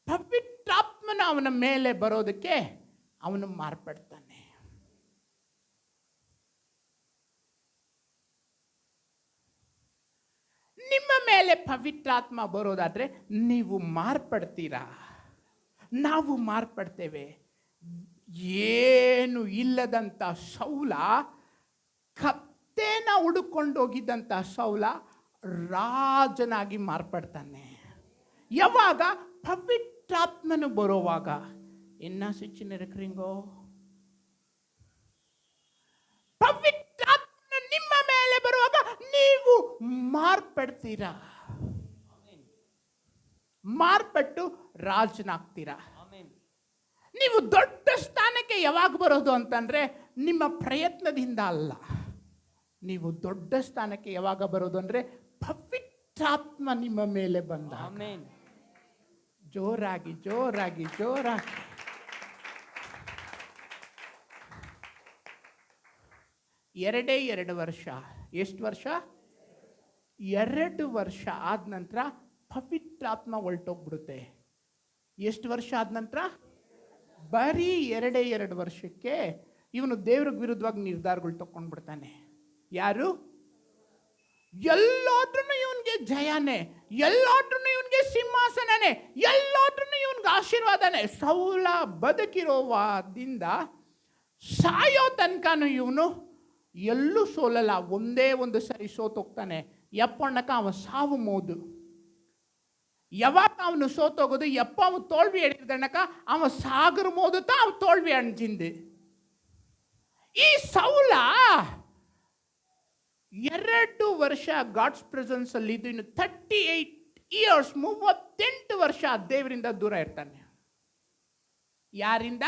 ಪವಿತ್ರಾತ್ಮನ ಅವನ ಮೇಲೆ ಬರೋದಕ್ಕೆ ಅವನು ಮಾರ್ಪಡ್ತಾನೆ. ನಿಮ್ಮ ಮೇಲೆ ಪವಿತ್ರಾತ್ಮ ಬರೋದಾದ್ರೆ ನೀವು ಮಾರ್ಪಡ್ತೀರಾ. ನಾವು ಮಾರ್ಪಡ್ತೇವೆ. ಏನು ಇಲ್ಲದಂತ ಸೌಲ, ಕತ್ತೆನ ಹುಡುಕೊಂಡೋಗಿದ್ದಂಥ ಸೌಲ ರಾಜನಾಗಿ ಮಾರ್ಪಡ್ತಾನೆ. ಯಾವಾಗ? ಪವಿತ್ರಾತ್ಮನು ಬರೋವಾಗ. என்ன சின்ன இருக்கிறீங்கோ? ಪವಿತ್ರಾತ್ಮನು ನಿಮ್ಮ ಮೇಲೆ ಬರುವಾಗ ನೀವು ಮಾರ್ಪಡ್ತೀರಾ. ಮಾರ್ಪಟ್ಟು ರಾಜನಾಗ್ತೀರಾ. ನೀವು ದೊಡ್ಡ ಸ್ಥಾನಕ್ಕೆ ಯಾವಾಗ ಬರೋದು ಅಂತಂದ್ರೆ ನಿಮ್ಮ ಪ್ರಯತ್ನದಿಂದ ಅಲ್ಲ. ನೀವು ದೊಡ್ಡ ಸ್ಥಾನಕ್ಕೆ ಯಾವಾಗ ಬರೋದು ಅಂದ್ರೆ ಪವಿತ್ರಾತ್ಮ ನಿಮ್ಮ ಮೇಲೆ ಬಂದ. ಜೋರಾಗಿ ಜೋರಾಗಿ ಜೋರಾಗಿ. ಎರಡೇ 2 ವರ್ಷ. ಎಷ್ಟು ವರ್ಷ? 2 ವರ್ಷ ಆದ ನಂತರ ಪವಿತ್ರಾತ್ಮ ಹೊರಟೋಗ್ಬಿಡುತ್ತೆ. ಎಷ್ಟು ವರ್ಷ ಆದ ನಂತರ? ಬರೀ 2 ವರ್ಷಕ್ಕೆ ಇವನು ದೇವ್ರಿಗೆ ವಿರುದ್ಧವಾಗಿ ನಿರ್ಧಾರಗಳು ತಗೊಂಡ್ಬಿಡ್ತಾನೆ. ಯಾರು? ಎಲ್ಲಾದ್ರೂ ಇವನ್ಗೆ ಜಯನೇ, ಎಲ್ಲಾದ್ರೂ ಇವನ್ಗೆ ಸಿಂಹಾಸನನೇ, ಎಲ್ಲಾದ್ರೂ ಇವನ್ಗೆ ಆಶೀರ್ವಾದನೇ. ಸೌಲ ಬದುಕಿರೋವಾದಿಂದ ಸಾಯೋ ತನಕನೂ ಇವನು ಎಲ್ಲೂ ಸೋಲಲ್ಲ. ಒಂದೇ ಒಂದು ಸರಿ ಸೋತೋಗ್ತಾನೆ. ಎಪ್ಪಣ್ಣಕ ಅವ ಸಾವು ಮೋದು. ಯಾವಾಗ ಅವನು ಸೋತೋಗೋದು, ಎಪ್ಪ ಅವ ತೋಲ್ವಿ ಎಡಿದಣ್ಣಕ ಅವ ಸಾಗರ ಮೋದುತ್ತಾ ಅವ ತೋಲ್ವಿ ಅಣ್ಜಿಂದು. ಈ ಸೌಲ 2 ವರ್ಷ ಗಾಡ್ಸ್ ಪ್ರೆಸೆನ್ಸ್ ಅಲ್ಲಿ ಇದ್ದು ಇನ್ನು 38 ಇಯರ್ಸ್ 38 ವರ್ಷ ದೇವರಿಂದ ದೂರ ಇರ್ತಾನೆ. ಯಾರಿಂದ?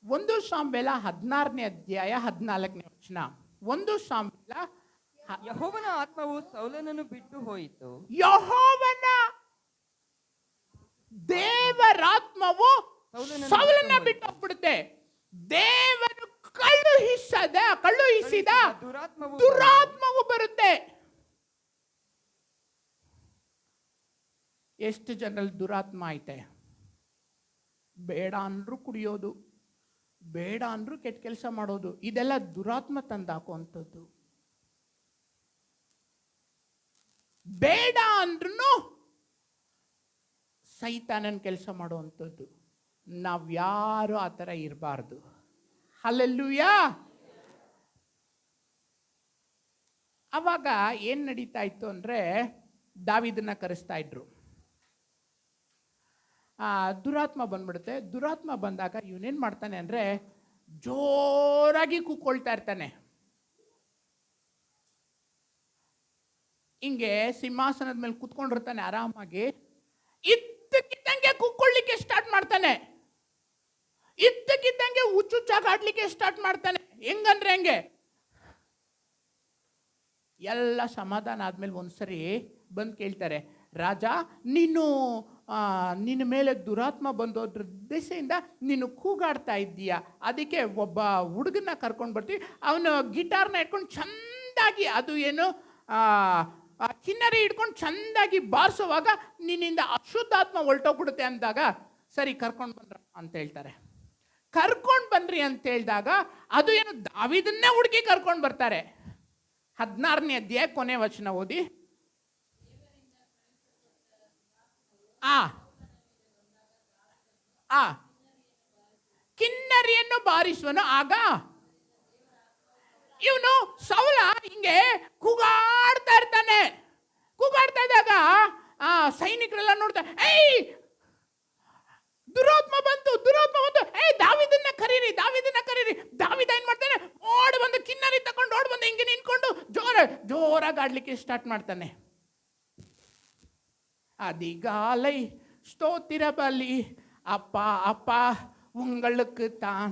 ಒಂದು ಸಾಮುವೇಲ 16ನೇ ಅಧ್ಯಾಯ 14ನೇ ವಚನ. 1 ಸಾಮುವೇಲ. ಯೆಹೋವನ ಆತ್ಮವು ಸೌಲನನ್ನು ಬಿಟ್ಟು ಹೋಯಿತು. ಯೆಹೋವನ ದೇವರಾತ್ಮವು ಸೌಲನ ಬಿಟ್ಟು ಹೋಗ್ಬಿಡುತ್ತೆ. ದೇವರು ಕಳುಹಿಸಿದ ದುರಾತ್ಮವು ಬರುತ್ತೆ. ಎಷ್ಟು ಜನರಲ್ಲಿ ದುರಾತ್ಮ ಐತೆ? ಬೇಡ ಅಂದ್ರೂ ಕುಡಿಯೋದು, ಬೇಡ ಅಂದ್ರೂ ಕೆಟ್ಟ ಕೆಲಸ ಮಾಡೋದು, ಇದೆಲ್ಲ ದುರಾತ್ಮ ತಂದಾಕುವಂಥದ್ದು. ಬೇಡ ಅಂದ್ರೂ ಸೈತಾನನ ಕೆಲಸ ಮಾಡುವಂಥದ್ದು. ನಾವ್ಯಾರು ಆ ಥರ ಇರಬಾರ್ದು. ಹಲ್ಲೆಲೂಯಾ. ಅವಾಗ ಏನು ನಡೀತಾ ಇತ್ತು ಅಂದರೆ, ದಾವೀದನ್ನ ಕರೆಸ್ತಾ ಇದ್ರು. ದುರಾತ್ಮ ಬಂದ್ಬಿಡುತ್ತೆ. ದುರಾತ್ಮ ಬಂದಾಗ ಇವನೇನು ಮಾಡ್ತಾನೆ ಅಂದರೆ ಜೋರಾಗಿ ಕೂಕ್ಕೊಳ್ತಾ ಇರ್ತಾನೆ. ಹಿಂಗೆ ಸಿಂಹಾಸನದ ಮೇಲೆ ಕೂತ್ಕೊಂಡಿರ್ತಾನೆ ಆರಾಮಾಗಿ. ಇದ್ದಕ್ಕಿದ್ದಂಗೆ ಕೂಕ್ಕೊಳ್ಳಿಕ್ಕೆ ಸ್ಟಾರ್ಟ್ ಮಾಡ್ತಾನೆ. ಇದ್ದಕ್ಕಿದ್ದಂಗೆ ಹುಚ್ಚುಚ್ಚಾಗಿ ಆಡ್ಲಿಕ್ಕೆ ಸ್ಟಾರ್ಟ್ ಮಾಡ್ತಾನೆ. ಹೆಂಗಂದ್ರೆ ಹೆಂಗೆ, ಎಲ್ಲ ಸಮಾಧಾನ ಆದ್ಮೇಲೆ ಒಂದ್ಸರಿ ಬಂದು ಕೇಳ್ತಾರೆ, ರಾಜ ನೀನು ನಿನ್ನ ಮೇಲೆ ದುರಾತ್ಮ ಬಂದೋದ್ರ ದೆಸೆಯಿಂದ ನೀನು ಕೂಗಾಡ್ತಾ ಇದ್ದೀಯಾ, ಅದಕ್ಕೆ ಒಬ್ಬ ಹುಡುಗನ ಕರ್ಕೊಂಡು ಬರ್ತೀವಿ, ಅವನು ಗಿಟಾರ್ನ ಇಟ್ಕೊಂಡು ಚೆಂದಾಗಿ, ಅದು ಏನು ಕಿನ್ನರಿ ಹಿಡ್ಕೊಂಡು ಚೆಂದಾಗಿ ಬಾರಿಸುವಾಗ ನಿನ್ನಿಂದ ಅಶುದ್ಧಾತ್ಮ ಹೊರಟೋಗ್ಬಿಡುತ್ತೆ ಅಂದಾಗ, ಸರಿ ಕರ್ಕೊಂಡು ಬಂದ್ರ ಅಂತ ಹೇಳ್ತಾರೆ. ಕರ್ಕೊಂಡು ಬನ್ರಿ ಅಂತ ಹೇಳಿದಾಗ ಅದು ಏನು ದಾವೀದನ್ನೇ ಹುಡುಕಿ ಕರ್ಕೊಂಡು ಬರ್ತಾರೆ. 16ನೇ ಅಧ್ಯಾಯ ಕೊನೆ ವಚನ ಓದಿ. ಕಿನ್ನರಿಯನ್ನು ಬಾರಿಸುವನು. ಆಗ ಇವನು ಸೌಲ ಹಿಂಗೆ ಕೂಗಾಡ್ತಾ ಇರ್ತಾನೆ. ಕೂಗಾಡ್ತಾ ಇದ್ದಾಗ ಸೈನಿಕರೆಲ್ಲ ನೋಡ್ತಾರೆ, ಏಯ್ ದುರಾತ್ಮ ಬಂತು, ಏಯ್ ದಾವೀದನ್ನ ಕರೀರಿ. ದಾವೀದ ಏನ್ ಮಾಡ್ತಾನೆ, ಓಡಿ ಬಂದು ಕಿನ್ನರಿ ತಕೊಂಡು ಓಡಿ ಬಂದು ಹಿಂಗೆ ನಿಂತ್ಕೊಂಡು ಜೋರಾಗಿ ಆಡ್ಲಿಕ್ಕೆ ಸ್ಟಾರ್ಟ್ ಮಾಡ್ತಾನೆ. அதிகாலை ஸ்தோத்திர பலி அப்பா அப்பா உங்களுக்கு தான்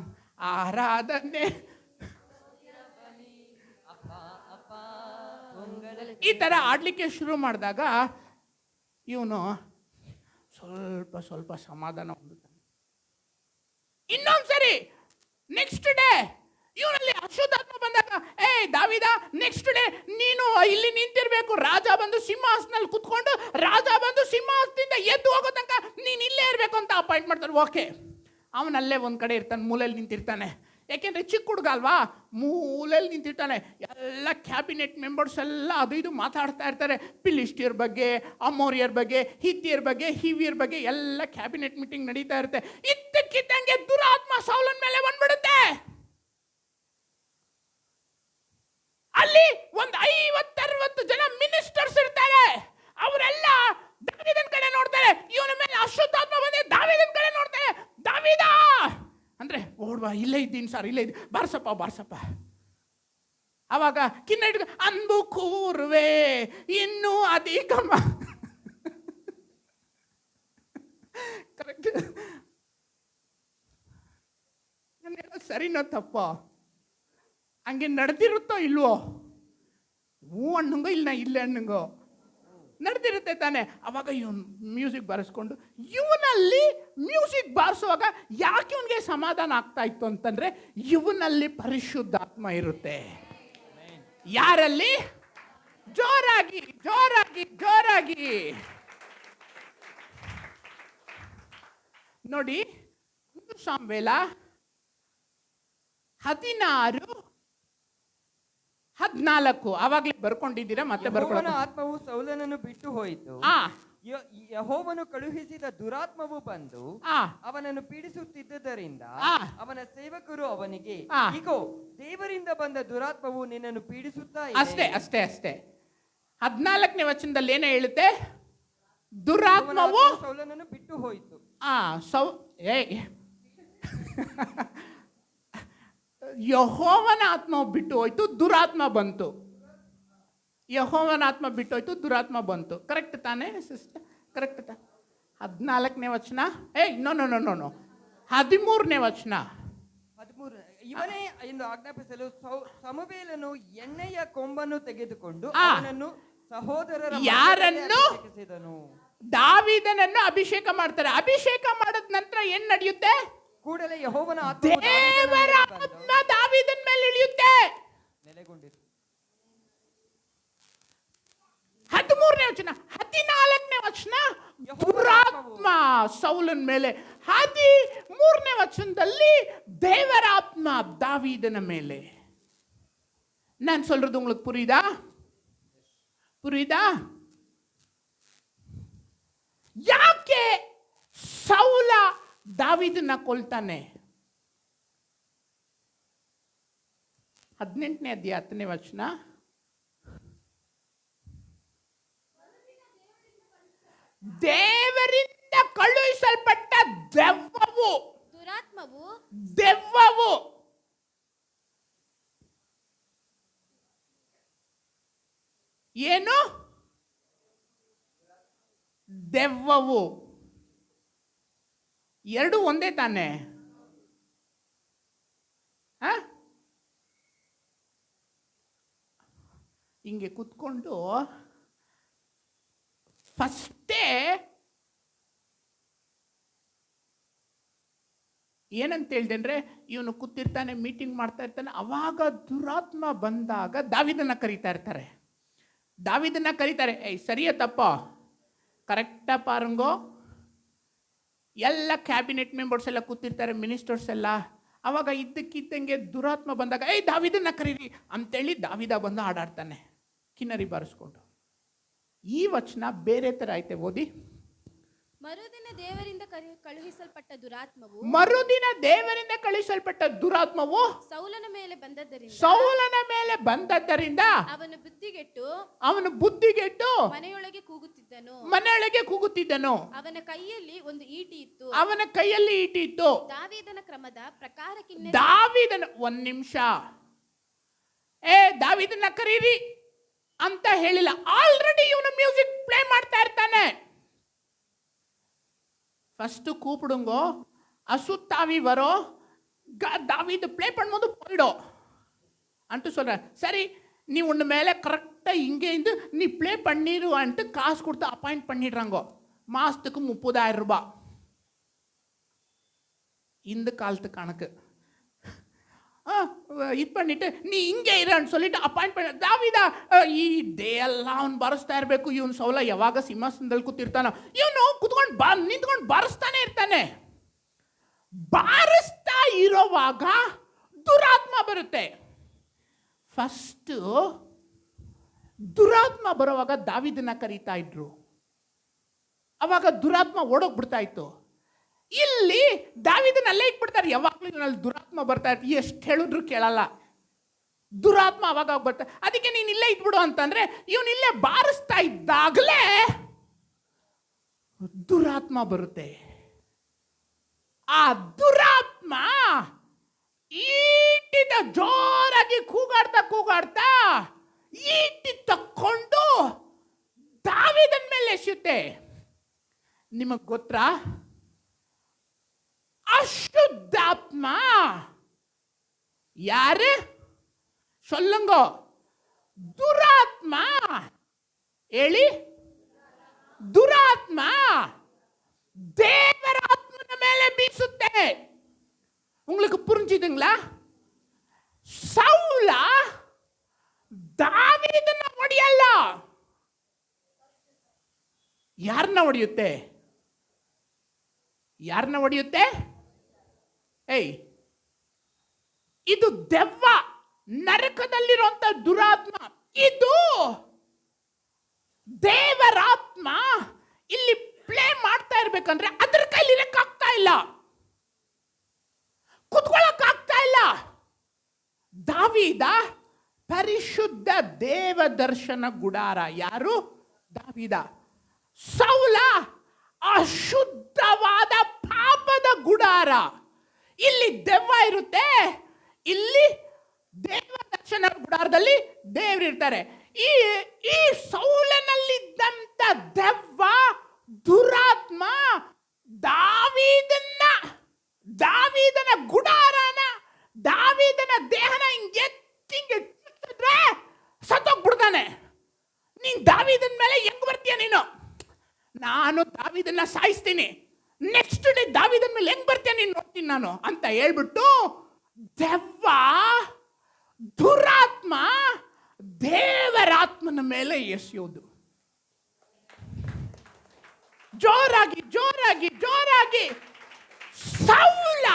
ಆರಾಧನೆ. ಈ ತರ ಆಡ್ಲಿಕ್ಕೆ ಶುರು ಮಾಡಿದಾಗ ಇವನು ಸ್ವಲ್ಪ ಸಮಾಧಾನ ಹೊಂದುತ್ತಾನೆ. ಇನ್ನೊಂದ್ಸರಿ ನೆಕ್ಸ್ಟ್ ಡೇ ಇವನಲ್ಲಿ ಅಶುದ್ಧಾತ್ಮ ಬಂದಾಗ, ದಾವೀದ ನೆಕ್ಸ್ಟ್ ಡೇ ನೀನು ಇಲ್ಲಿ ನಿಂತಿರ್ಬೇಕು, ರಾಜ ಬಂದು ಸಿಂಹಾಸನಲ್ಲಿ ಕುತ್ಕೊಂಡು ರಾಜ ಬಂದು ಸಿಂಹಾಸನದಿಂದ ಎದ್ದು ಹೋಗೋ ತನಕ ನೀನು ಇಲ್ಲೇ ಇರಬೇಕು ಅಂತ ಅಪಾಯಿಂಟ್ ಮಾಡ್ತಾರೆ. ಓಕೆ, ಅವನಲ್ಲೇ ಒಂದು ಕಡೆ ಇರ್ತಾನೆ, ಮೂಲೆಯಲ್ಲಿ ನಿಂತಿರ್ತಾನೆ. ಯಾಕೆಂದರೆ ಚಿಕ್ಕ ಹುಡುಗ ಅಲ್ವಾ, ಮೂಲೆಯಲ್ಲಿ ನಿಂತಿರ್ತಾನೆ. ಎಲ್ಲ ಕ್ಯಾಬಿನೆಟ್ ಮೆಂಬರ್ಸ್ ಎಲ್ಲ ಅದು ಇದು ಮಾತಾಡ್ತಾ ಇರ್ತಾರೆ, ಫಿಲಿಸ್ಟಿಯರ್ ಬಗ್ಗೆ, ಅಮೋರಿಯರ್ ಬಗ್ಗೆ, ಹಿತ್ತಿಯರ್ ಬಗ್ಗೆ, ಹಿವಿಯರ್ ಬಗ್ಗೆ ಎಲ್ಲ ಕ್ಯಾಬಿನೆಟ್ ಮೀಟಿಂಗ್ ನಡೀತಾ ಇರುತ್ತೆ. ಇದ್ದಕ್ಕಿದ್ದಂಗೆ ದುರಾತ್ಮ ಸೌಲನ ಮೇಲೆ ಬಂದ್ಬಿಡುತ್ತೆ. ಅಲ್ಲಿ ಒಂದು 50-60 ಜನ ಮಿನಿಸ್ಟರ್ಸ್ ಇರ್ತಾರೆ. ಅವರೆಲ್ಲ ದಾವೀದನ ಕಡೆ ನೋಡ್ತಾರೆ. ಇವನ ಮೇಲೆ ಅಶುದ್ಧಾತ್ಮ ಬಂದಿದೆ, ದಾವೀದನ ಕಡೆ ನೋಡ್ತಾರೆ. ದಾವೀದ ಅಂದ್ರೆ ಓಡ್ವಾ, ಇಲ್ಲೇ ಇದ್ದೀನಿ ಸರ್, ಇಲ್ಲೇ ಇದ್ದೀನಿ, ಬಾರ್ಸಪ್ಪ. ಅವಾಗ ಕಿನ್ನಡಿ ಅನ್ಬು ಕೂರುವೆ ಇನ್ನೂ ಅಧಿಕ. ಕರೆಕ್ಟ್, ಸರಿನೋ ತಪ್ಪ, ಹಂಗೆ ನಡೆದಿರುತ್ತೋ ಇಲ್ವೋ? ಹ್ಞೂ ಹಣ್ಣಂಗೋ ಇಲ್ಲ ಹಣ್ಣಂಗೋ ನಡೆದಿರುತ್ತೆ ತಾನೆ. ಅವಾಗ ಇವನು ಮ್ಯೂಸಿಕ್ ಬಾರಿಸ್ಕೊಂಡು, ಇವನಲ್ಲಿ ಮ್ಯೂಸಿಕ್ ಬಾರಿಸುವಾಗ ಯಾಕೆ ಇವನಿಗೆ ಸಮಾಧಾನ ಆಗ್ತಾ ಇತ್ತು ಅಂತಂದ್ರೆ, ಇವನಲ್ಲಿ ಪರಿಶುದ್ಧಾತ್ಮ ಇರುತ್ತೆ. ಯಾರಲ್ಲಿ? ಜೋರಾಗಿ ನೋಡಿ, ಸಾಮ್ವೇಲ 16:14 ಆವಾಗಲೇ ಬರ್ಕೊಂಡಿದ್ದೀರಾ, ಮತ್ತೆ ಬರ್ಕೊಳ್ಳೋಣ. ಆತ್ಮವು ಸೌಲನನ್ನು ಬಿಟ್ಟು ಹೋಯಿತು. ಯೆಹೋವನು ಕಳುಹಿಸಿದ ದುರಾತ್ಮವು ಬಂದು ಅವನನ್ನು ಪೀಡಿಸುತ್ತಿದ್ದರಿಂದ ಅವನ ಸೇವಕರು ಅವನಿಗೆ, ಇಗೋ ದೇವರಿಂದ ಬಂದ ದುರಾತ್ಮವು ನಿನ್ನನ್ನು ಪೀಡಿಸುತ್ತಾ ಇದೆ. ಅಷ್ಟೇ 14ನೇ ವಚನದಲ್ಲಿ ಏನೇ ಹೇಳುತ್ತೆ? ದುರಾತ್ಮವು ಸೌಲನನ್ನು ಬಿಟ್ಟು ಹೋಯಿತು. ಯೆಹೋವನ ಆತ್ಮ ಬಿಟ್ಟು ಹೋಯ್ತು, ದುರಾತ್ಮ ಬಂತು. ಯೆಹೋವನ ಆತ್ಮ ಬಿಟ್ಟೋಯ್ತು, ದುರಾತ್ಮ ಬಂತು. ಕರೆಕ್ಟ್ ತಾನೇ ಸಿಸ್ಟರ್? ಕರೆಕ್ಟ್ ತಾನೆ? 14ನೇ ವಚನ, ನೋ 13ನೇ ವಚನ. 13 ಇವನೇ ಎಂದು ಆಜ್ಞಾಪಿಸಲು ಸಮುವೇಲನು ಎಣ್ಣೆಯ ಕೊಂಬನ್ನು ತೆಗೆದುಕೊಂಡು ಅವನನ್ನು ಸಹೋದರರ ಯಾರನ್ನು? ದಾವೀದನನ್ನು ಅಭಿಷೇಕ ಮಾಡ್ತಾರೆ. ಅಭಿಷೇಕ ಮಾಡಿದ ನಂತರ ಏನ್ ನಡೆಯುತ್ತೆ? ಕೂಡಲೇ ಯೆಹೋವನ ದೇವರ ಆತ್ಮ ದಾವೀದನ ಮೇಲೆ ಇಳಿಯುತ್ತೆ, ನೆಲೆಗೊಂಡಿತು. 13ನೇ ವಚನ. 14ನೇ ವಚನ ದುರಾತ್ಮ ಸೌಲನ ಮೇಲೆ. 13ನೇ ವಚನದಲ್ಲಿ ದೇವರ ಆತ್ಮ ದಾವೀದನ ಮೇಲೆ. ನಾನು சொல்றது உங்களுக்கு புரியுதா? ಯಾಕೆ ಸೌಲ ದಾವೀದನ್ನ ಕೊಲ್ತಾನೆ? 18ನೇ ಅಧ್ಯಾಯ 10ನೇ ವಚನ. ದೇವರಿಂದ ಕಳುಹಿಸಲ್ಪಟ್ಟ ದೆವ್ವವು ಏನು? ದೆವ್ವವು. ಎರಡು ಒಂದೇ ತಾನೆ. ಹಿಂಗೆ ಕೂತ್ಕೊಂಡು ಫಸ್ಟೇ ಏನಂತ ಹೇಳ್ದೆ ಅಂದರೆ, ಇವನು ಕೂತಿರ್ತಾನೆ, ಮೀಟಿಂಗ್ ಮಾಡ್ತಾ ಇರ್ತಾನೆ. ಅವಾಗ ದುರಾತ್ಮ ಬಂದಾಗ ದಾವಿದನ್ನ ಕರೀತಾ ಇರ್ತಾರೆ. ದಾವಿದನ್ನ ಕರೀತಾರೆ, ಏಯ್ ಸರಿಯ ತಪ್ಪ ಕರೆಕ್ಟಾ ಪಾರಂಗೋ. ಎಲ್ಲ ಕ್ಯಾಬಿನೆಟ್ ಮೆಂಬರ್ಸ್ ಎಲ್ಲ ಕೂತಿರ್ತಾರೆ, ಮಿನಿಸ್ಟರ್ಸ್ ಎಲ್ಲ. ಅವಾಗ ಇದ್ದಕ್ಕಿದ್ದಂಗೆ ದುರಾತ್ಮ ಬಂದಾಗ, ಏಯ್ ದಾವಿದನ್ನ ಕರೀರಿ ಅಂತೇಳಿ ದಾವಿದ ಬಂದು ಹಾಡಾಡ್ತಾನೆ ಕಿನ್ನರಿ ಬಾರಿಸ್ಕೊಂಡು. ಈ ವಚನ ಬೇರೆ ಥರ ಐತೆ, ಓದಿ. ಮರುದಿನ ದೇವರಿಂದ ಕಳುಹಿಸಲ್ಪಟ್ಟ ದುರಾತ್ಮವು ಸೌಲನ ಮೇಲೆ ಬಂದದ್ದರಿಂದ ಅವನು ಬುದ್ಧಿಗೆಟ್ಟು ಮನೆಯೊಳಗೆ ಕೂಗುತ್ತಿದ್ದನು. ಅವನ ಕೈಯಲ್ಲಿ ಒಂದು ಈಟಿ ಇತ್ತು. ದಾವೀದನ ಕ್ರಮದ ಪ್ರಕಾರ ಒಂದ್ ನಿಮಿಷ, ದಾವೀದನ್ನ ಕರೀರಿ ಅಂತ ಹೇಳಿಲ್ಲ. ಆಲ್ರೆಡಿ ಇವನು ಮ್ಯೂಸಿಕ್ ಪ್ಲೇ ಮಾಡ್ತಾ ಇರ್ತಾನೆ. ஃபஸ்ட்டு கூப்பிடுங்கோ, அசுத்தாவி வரும், தாவீது ப்ளே பண்ணும்போது போயிடும் ಅಂಟು சொல்ற. சரி நீ ஒன்று மேலே கரெக்டாக இங்கே இருந்து நீ ப்ளே பண்ணிடுவான்ட்டு காசு கொடுத்து அப்பாயிண்ட் பண்ணிடுறாங்கோ. மாதத்துக்கு 30,000 ரூபாய். இந்த காலத்து கணக்கு. ಇದು பண்ணிட்டு ನೀ ಹಿಂಗೆ ಇರன்னு சொல்லிட்டு ಅಪಾಯಿಂಟ್ பண்ண. ದಾವಿದ ಈ ಡೇ ಎಲ್ಲ ಅವ್ನು ಬಾರಿಸ್ತಾ ಇರಬೇಕು. ಇವನು ಸೌಲ ಯಾವಾಗ ಸಿಂಹಾಸನದಲ್ಲಿ ಕೂತಿರ್ತಾನೋ ಇವನು ಕುತ್ಕೊಂಡು ನಿಂತ್ಕೊಂಡು ಬಾರಿಸ್ತಾನೆ ಇರ್ತಾನೆ. ಬಾರಿಸ್ತಾ ಇರೋವಾಗ ದುರಾತ್ಮ ಬರುತ್ತೆ. ಫಸ್ಟು ದುರಾತ್ಮ ಬರೋವಾಗ ದಾವಿದನ್ನ ಕರೀತಾ ಇದ್ರು. ಅವಾಗ ದುರಾತ್ಮ ಓಡೋಗ್ಬಿಡ್ತಾ ಇತ್ತು. ಇಲ್ಲಿ ದಾವಿದನ್ನ ಅಲ್ಲೇ ಇಟ್ಬಿಡ್ತಾರೆ. ಯಾವಾಗಲೂ ಇವನಲ್ಲಿ ದುರಾತ್ಮ ಬರ್ತಾ ಇರ್ತೀವಿ, ಎಷ್ಟು ಹೇಳಿದ್ರು ಕೇಳಲ್ಲ. ದುರಾತ್ಮ ಅವಾಗ ಬರ್ತಾರೆ. ಅದಕ್ಕೆ ನೀನು ಇಲ್ಲೇ ಇಟ್ಬಿಡು ಅಂತಂದ್ರೆ ಇವನು ಇಲ್ಲೇ ಬಾರಿಸ್ತಾ ಇದ್ದಾಗಲೇ ದುರಾತ್ಮ ಬರುತ್ತೆ. ಆ ದುರಾತ್ಮ ಈಟಿದ ಜೋರಾಗಿ ಕೂಗಾಡ್ತಾ ಈಟಿ ತಕ್ಕೊಂಡು ದಾವಿದನ ಮೇಲೆ ಎಸೆಯುತ್ತೆ. ನಿಮಗೆ ಗೊತ್ತಾ, அசுத்தாத்மா யாரு சொல்லுங்க? துராத்மா. ಹೇಳಿ, ದುರಾತ್ಮ ದೇವರ ಆತ್ಮನ ಮೇಲೆ ಬೀಸುತ್ತೆ. உங்களுக்கு புரிஞ்சுதுங்களா? ಸೌಲ ದಾವೀದನ ಹೊಡೆಯಲ್ಲ. ಯಾರನ್ನ ಹೊಡೆಯುತ್ತೆ? ಇದು ದೆವ್ವ, ನರಕದಲ್ಲಿರುವಂತ ದುರಾತ್ಮ. ಇದು ದೇವರಾತ್ಮ ಇಲ್ಲಿ ಪ್ಲೇ ಮಾಡ್ತಾ ಇರ್ಬೇಕಂದ್ರೆ ಅದ್ರ ಕೈಲಿ ಇರಕ್ಕಾಗ್ತಾ ಇಲ್ಲ, ಕುತ್ಕೊಳ್ಳಕ್ಕಾಗ್ತಾ ಇಲ್ಲ. ದಾವೀದ ಪರಿಶುದ್ಧ ದೇವ ದರ್ಶನ ಗುಡಾರ. ಯಾರು? ದಾವೀದ. ಸೌಲ ಅಶುದ್ಧವಾದ ಪಾಪದ ಗುಡಾರ. ಇಲ್ಲಿ ದೆವ್ವ ಇರುತ್ತೆ, ಇಲ್ಲಿ ದೇವ ದರ್ಶನ ಗುಡಾರದಲ್ಲಿ ದೇವರಿರ್ತಾರೆ. ಈ ಸೌಲನಲ್ಲಿದ್ದಂತ ದೆವ್ವ, ದುರಾತ್ಮ ದಾವೀದನ ಗುಡಾರನ, ದಾವೀದನ ದೇಹನ ಹಿಂಗೆ ಸತ್ತೋಗ್ಬಿಡ್ತಾನೆ. ನೀನ್ ದಾವೀದನ ಮೇಲೆ ಹೆಂಗ್ ಬರ್ತೀಯ ನೀನು? ನಾನು ದಾವೀದನ್ನ ಸಾಯಿಸ್ತೀನಿ, ನೆಕ್ಸ್ಟ್ ಡೇ ದಾವೀದನ ಮೇಲೆ ಹೆಂಗ್ ಬರ್ತೀಯ ನೀನು ನೋಡ್ತೀನಿ ನಾನು ಅಂತ ಹೇಳ್ಬಿಟ್ಟು ದೆವ್ವ, ದುರಾತ್ಮ ದೇವರಾತ್ಮನ ಮೇಲೆ ಎಸೆಯೋದು. ಜೋರಾಗಿ ಜೋರಾಗಿ ಜೋರಾಗಿ. ಸೌಲ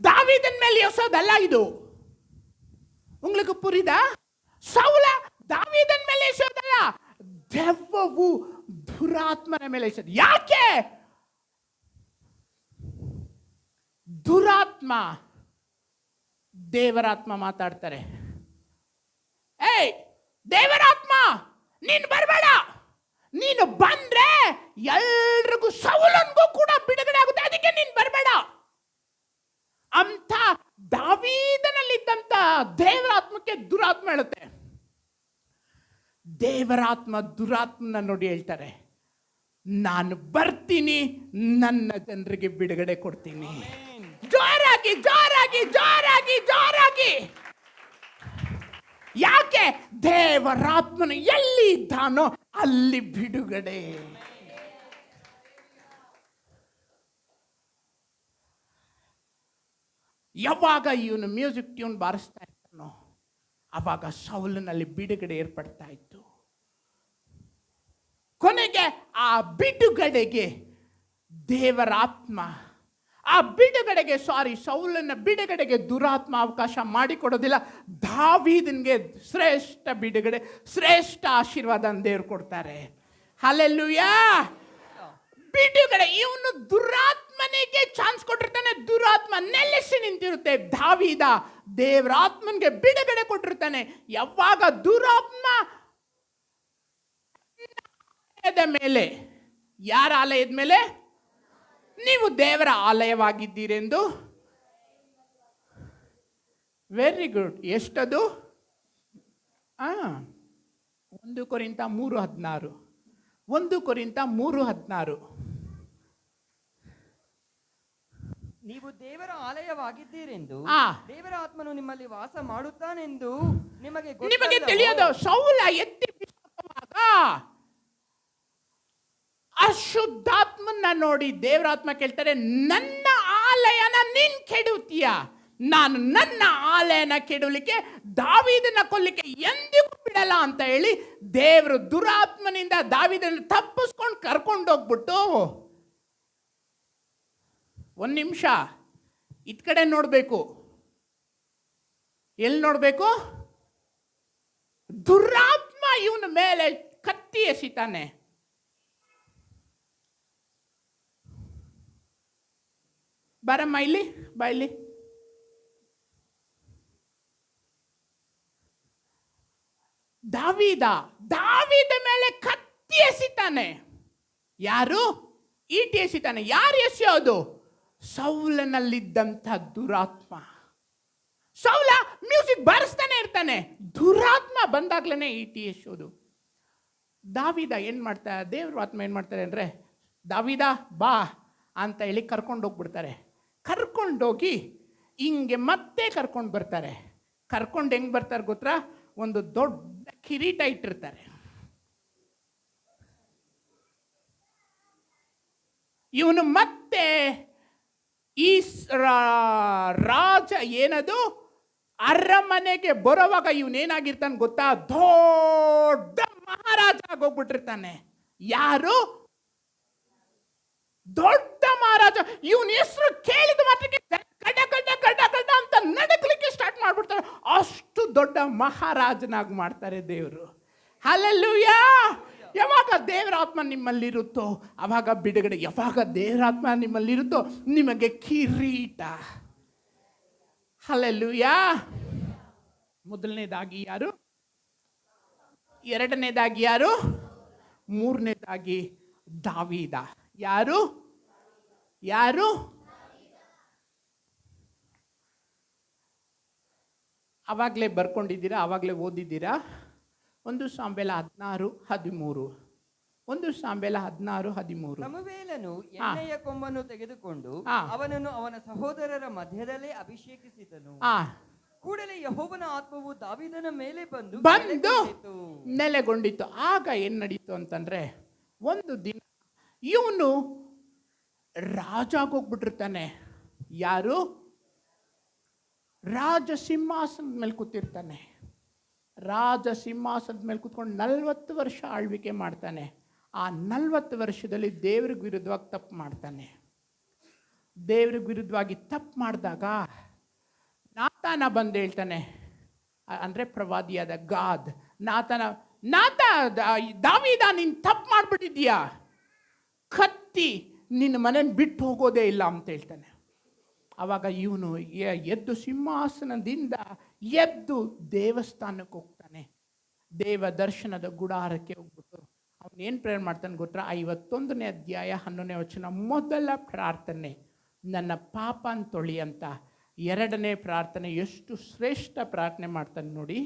ದಾವೀದನ ಮೇಲೆ ಎಸೋದಲ್ಲ ಇದು. உங்களுக்கு புரியுதா? ಸೌಲ ದಾವೀದನ ಮೇಲೆ ಎಸೋದಲ್ಲ, ದೆವ್ವವು ದುರಾತ್ಮನ ಮೇಲೆ ಎಸೋದು. ಯಾಕೆ? ದುರಾತ್ಮ ದೇವರಾತ್ಮ ಮಾತಾಡ್ತಾರೆ. ಏಯ್ ದೇವರಾತ್ಮ, ನೀನು ಬರಬೇಡ, ನೀನು ಬಂದ್ರೆ ಎಲ್ರಿಗೂ, ಸೌಲನ್ಗೂ ಕೂಡ ಬಿಡುಗಡೆ ಆಗುತ್ತೆ, ಅದಕ್ಕೆ ನೀನು ಬರಬೇಡ ಅಂತ ದಾವೀದನಲ್ಲಿದ್ದಂತ ದೇವರಾತ್ಮಕ್ಕೆ ದುರಾತ್ಮ ಹೇಳುತ್ತೆ. ದೇವರಾತ್ಮ ದುರಾತ್ಮನ ನೋಡಿ ಹೇಳ್ತಾರೆ, ನಾನು ಬರ್ತೀನಿ, ನನ್ನ ಜನರಿಗೆ ಬಿಡುಗಡೆ ಕೊಡ್ತೀನಿ. ಜೋರ ಜೋರಾಗಿ ಜೋರಾಗಿ ಜೋರಾಗಿ ಜೋರಾಗಿ. ಯಾಕೆ? ದೇವರಾತ್ಮನು ಎಲ್ಲಿ ಇದ್ದಾನೋ ಅಲ್ಲಿ ಬಿಡುಗಡೆ. ಯಾವಾಗ ಇವನು ಮ್ಯೂಸಿಕ್ ಟ್ಯೂನ್ ಬಾರಿಸ್ತಾ ಇರ್ತಾನೋ ಆವಾಗ ಸೌಲನಲ್ಲಿ ಬಿಡುಗಡೆ ಏರ್ಪಡ್ತಾ ಇತ್ತು. ಕೊನೆಗೆ ಆ ಬಿಡುಗಡೆಗೆ ದೇವರಾತ್ಮ, ಆ ಬಿಡುಗಡೆಗೆ ಸೌಲನ ಬಿಡುಗಡೆಗೆ ದುರಾತ್ಮ ಅವಕಾಶ ಮಾಡಿಕೊಡೋದಿಲ್ಲ. ದಾವೀದನಿಗೆ ಶ್ರೇಷ್ಠ ಬಿಡುಗಡೆ, ಶ್ರೇಷ್ಠ ಆಶೀರ್ವಾದ ದೇವರು ಕೊಡ್ತಾರೆ. ಹಲ್ಲೆಲೂಯಾ. ಬಿಡುಗಡೆ. ಇವನು ದುರಾತ್ಮನಿಗೆ ಚಾನ್ಸ್ ಕೊಟ್ಟಿರ್ತಾನೆ, ದುರಾತ್ಮ ನೆಲೆಸಿ ನಿಂತಿರುತ್ತೆ. ದಾವೀದ ದೇವರಾತ್ಮನಿಗೆ ಬಿಡುಗಡೆ ಕೊಟ್ಟಿರ್ತಾನೆ. ಯಾವಾಗ ದುರಾತ್ಮ ಮೇಲೆ, ಯಾರ ಆಲಯದ ಮೇಲೆ? ನೀವು ದೇವರ ಆಲಯವಾಗಿದ್ದೀರೆಂದು. Very good. ಎಷ್ಟದು? 1 ಕೊರಿಂಥ 3:16. 1 ಕೊರಿಂಥ 3:16. ನೀವು ದೇವರ ಆಲಯವಾಗಿದ್ದೀರೆಂದು ದೇವರ ಆತ್ಮನು ನಿಮ್ಮಲ್ಲಿ ವಾಸ ಮಾಡುತ್ತಾನೆಂದು ನಿಮಗೆ ತಿಳಿಯೋದು. ಸೌಲ ಎತ್ತಿ ಬಿಸಾಕುವಾಗ ಅಶುದ್ಧಾತ್ಮನ ನೋಡಿ ದೇವರಾತ್ಮ ಕೇಳ್ತಾರೆ, ನನ್ನ ಆಲಯನ ನೀನ್ ಕೆಡುತ್ತೀಯ. ನಾನು ನನ್ನ ಆಲಯನ ಕೆಡಲಿಕ್ಕೆ, ದಾವೀದನ ಕೊಲ್ಲಿಕ್ಕೆ ಎಂದಿಗೂ ಬಿಡಲ್ಲ ಅಂತ ಹೇಳಿ ದೇವರು ದುರಾತ್ಮನಿಂದ ದಾವೀದನ ತಪ್ಪಿಸ್ಕೊಂಡು ಕರ್ಕೊಂಡೋಗ್ಬಿಟ್ಟು, 1 ನಿಮಿಷ ಇತ್ ಕಡೆ ನೋಡ್ಬೇಕು. ಎಲ್ಲಿ ನೋಡ್ಬೇಕು? ದುರಾತ್ಮ ಇವನ ಮೇಲೆ ಕತ್ತಿ ಎಸಿತಾನೆ. ಬರಮ್ಮ ಇಲ್ಲಿ, ಬಾ ಇಲ್ಲಿ. ದಾವೀದ ಮೇಲೆ ಕತ್ತಿ ಎಸಿತಾನೆ. ಯಾರು? ಈಟಿ ಎಸಿತಾನೆ. ಯಾರು ಎಸೆಯೋದು? ಸೌಲನಲ್ಲಿದ್ದಂಥ ದುರಾತ್ಮ. ಸೌಲ ಮ್ಯೂಸಿಕ್ ಬಾರಿಸ್ತಾನೆ ಇರ್ತಾನೆ, ದುರಾತ್ಮ ಬಂದಾಗ್ಲೇನೆ ಈಟಿ ಎಸೆಯೋದು. ದಾವೀದ ಏನ್ ಮಾಡ್ತಾರೆ? ದೇವ್ರ ಆತ್ಮ ಏನ್ ಮಾಡ್ತಾರೆ ಅಂದ್ರೆ, ದಾವೀದ ಬಾ ಅಂತ ಹೇಳಿ ಕರ್ಕೊಂಡೋಗ್ಬಿಡ್ತಾರೆ. ಕರ್ಕೊಂಡೋಗಿ ಹಿಂಗೆ ಮತ್ತೆ ಕರ್ಕೊಂಡು ಬರ್ತಾರೆ. ಕರ್ಕೊಂಡು ಹೆಂಗ್ ಬರ್ತಾರೆ ಗೊತ್ತಾ? ಒಂದು ದೊಡ್ಡ ಕಿರೀಟ ಇಟ್ಟಿರ್ತಾರೆ. ಇವನು ಮತ್ತೆ ಈ ರಾಜ ಏನದು ಅರಮನೆಗೆ ಬರೋವಾಗ ಇವನೇನಾಗಿರ್ತಾನೆ ಗೊತ್ತಾ? ದೊಡ್ಡ ಮಹಾರಾಜ ಆಗೋಗ್ಬಿಟ್ಟಿರ್ತಾನೆ. ಯಾರು? ದೊಡ್ಡ ಮಹಾರಾಜ. ಇವನ ಹೆಸರು ಕೇಳಿದ ಮಾತ್ರಕ್ಕೆ ಗಡ ಗಡ ಗಡ ಗಡ ಅಂತ ನಡಕಲಿಕ್ಕೆ ಸ್ಟಾರ್ಟ್ ಮಾಡ್ಬಿಡ್ತಾರೆ. ಅಷ್ಟು ದೊಡ್ಡ ಮಹಾರಾಜನಾಗಿ ಮಾಡ್ತಾರೆ ದೇವರು. ಹಲ್ಲೆಲೂಯಾ. ಯಾವಾಗ ದೇವರಾತ್ಮ ನಿಮ್ಮಲ್ಲಿರುತ್ತೋ ಅವಾಗ ಬಿಡುಗಡೆ. ಯಾವಾಗ ದೇವರಾತ್ಮ ನಿಮ್ಮಲ್ಲಿರುತ್ತೋ ನಿಮಗೆ ಕಿರೀಟ. ಹಲ್ಲೆಲೂಯಾ. ಮೊದಲನೇದಾಗಿ ಯಾರು? ಎರಡನೇದಾಗಿ ಯಾರು? ಮೂರನೇದಾಗಿ ದಾವೀದ. ಯಾರು? ಯಾರು? ಅವಾಗಲೇ ಬರ್ಕೊಂಡಿದ್ದೀರಾ, ಅವಾಗಲೇ ಓದಿದ್ದೀರಾ. 1 ಸಾಮುವೇಲ 16:13. 1 ಸಾಮುವೇಲ 16:13. ಸಮುವೇಲನು ಎಣ್ಣೆಯ ಕೊಂಬನ್ನು ತೆಗೆದುಕೊಂಡು ಅವನನ್ನು ಅವನ ಸಹೋದರರ ಮಧ್ಯದಲ್ಲೇ ಅಭಿಷೇಕಿಸಿದನು. ಕೂಡಲೇ ಯೆಹೋವನ ಆತ್ಮವು ದಾವೀದನ ಮೇಲೆ ಬಂದು ನೆಲೆಗೊಂಡಿತು. ಆಗ ಏನ್ ನಡೀತು ಅಂತಂದ್ರೆ, ಒಂದು ದಿನ ಇವನು ರಾಜ ಆಗೋಗ್ಬಿಟ್ಟಿರ್ತಾನೆ. ಯಾರು? ರಾಜ ಸಿಂಹಾಸನದ ಮೇಲೆ ಕೂತಿರ್ತಾನೆ. ರಾಜ ಸಿಂಹಾಸನದ ಮೇಲೆ ಕೂತ್ಕೊಂಡು 40 ವರ್ಷ ಆಳ್ವಿಕೆ ಮಾಡ್ತಾನೆ. ಆ 40 ವರ್ಷದಲ್ಲಿ ದೇವ್ರಿಗೆ ವಿರುದ್ಧವಾಗಿ ತಪ್ಪು ಮಾಡ್ತಾನೆ. ದೇವ್ರಿಗೆ ವಿರುದ್ಧವಾಗಿ ತಪ್ಪು ಮಾಡಿದಾಗ ನಾತಾನ ಬಂದು ಹೇಳ್ತಾನೆ, ಅಂದರೆ ಪ್ರವಾದಿಯಾದ ಗಾದ್, ದಾವೀದ ನೀನು ತಪ್ಪು ಮಾಡಿಬಿಟ್ಟಿದ್ದೀಯಾ, ಕತ್ತಿ ನಿನ್ನ ಮನೇನ ಬಿಟ್ಟು ಹೋಗೋದೇ ಇಲ್ಲ ಅಂತ ಹೇಳ್ತಾನೆ. ಆವಾಗ ಇವನು ಎದ್ದು ಸಿಂಹಾಸನದಿಂದ ಎದ್ದು ದೇವಸ್ಥಾನಕ್ಕೆ ಹೋಗ್ತಾನೆ. ದೇವ ದರ್ಶನದ ಗುಡಾರಕ್ಕೆ ಹೋಗ್ಬಿಟ್ಟು ಅವನೇನು ಪ್ರೇಯರ್ ಮಾಡ್ತಾನೆ ಗೊತ್ತಾ? 51ನೇ ಅಧ್ಯಾಯ 11ನೇ ವಚನ, ಮೊದಲ ಪ್ರಾರ್ಥನೆ ನನ್ನ ಪಾಪನ ತೊಳಿ ಅಂತ. ಎರಡನೇ ಪ್ರಾರ್ಥನೆ ಎಷ್ಟು ಶ್ರೇಷ್ಠ ಪ್ರಾರ್ಥನೆ ಮಾಡ್ತಾನೆ ನೋಡಿ.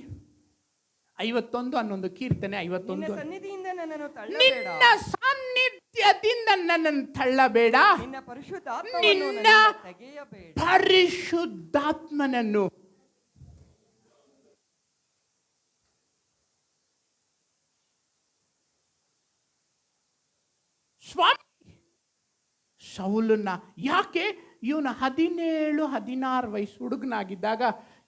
51:11 ಕೀರ್ತನೆ 51. ಸನ್ನಿಧಿಯಿಂದ ನನ್ನನ್ನು ನಿನ್ನ ಸಾನ್ನಿಧ್ಯದಿಂದ ನನ್ನನ್ನು ತಳ್ಳಬೇಡ, ನಿನ್ನ ಪರಿಶುದ್ಧಾತ್ಮವನ್ನು ನಿನ್ನ ನನ್ನಿಂದ ತೆಗೆಯಬೇಡ. ಪರಿಶುದ್ಧಾತ್ಮನನ್ನು. ಸ್ವಾಮಿ ಸೌಲನ್ನ ಯಾಕೆ ಇವನು 17-16 ವಯಸ್ಸು ಹುಡುಗನಾಗಿದ್ದಾಗ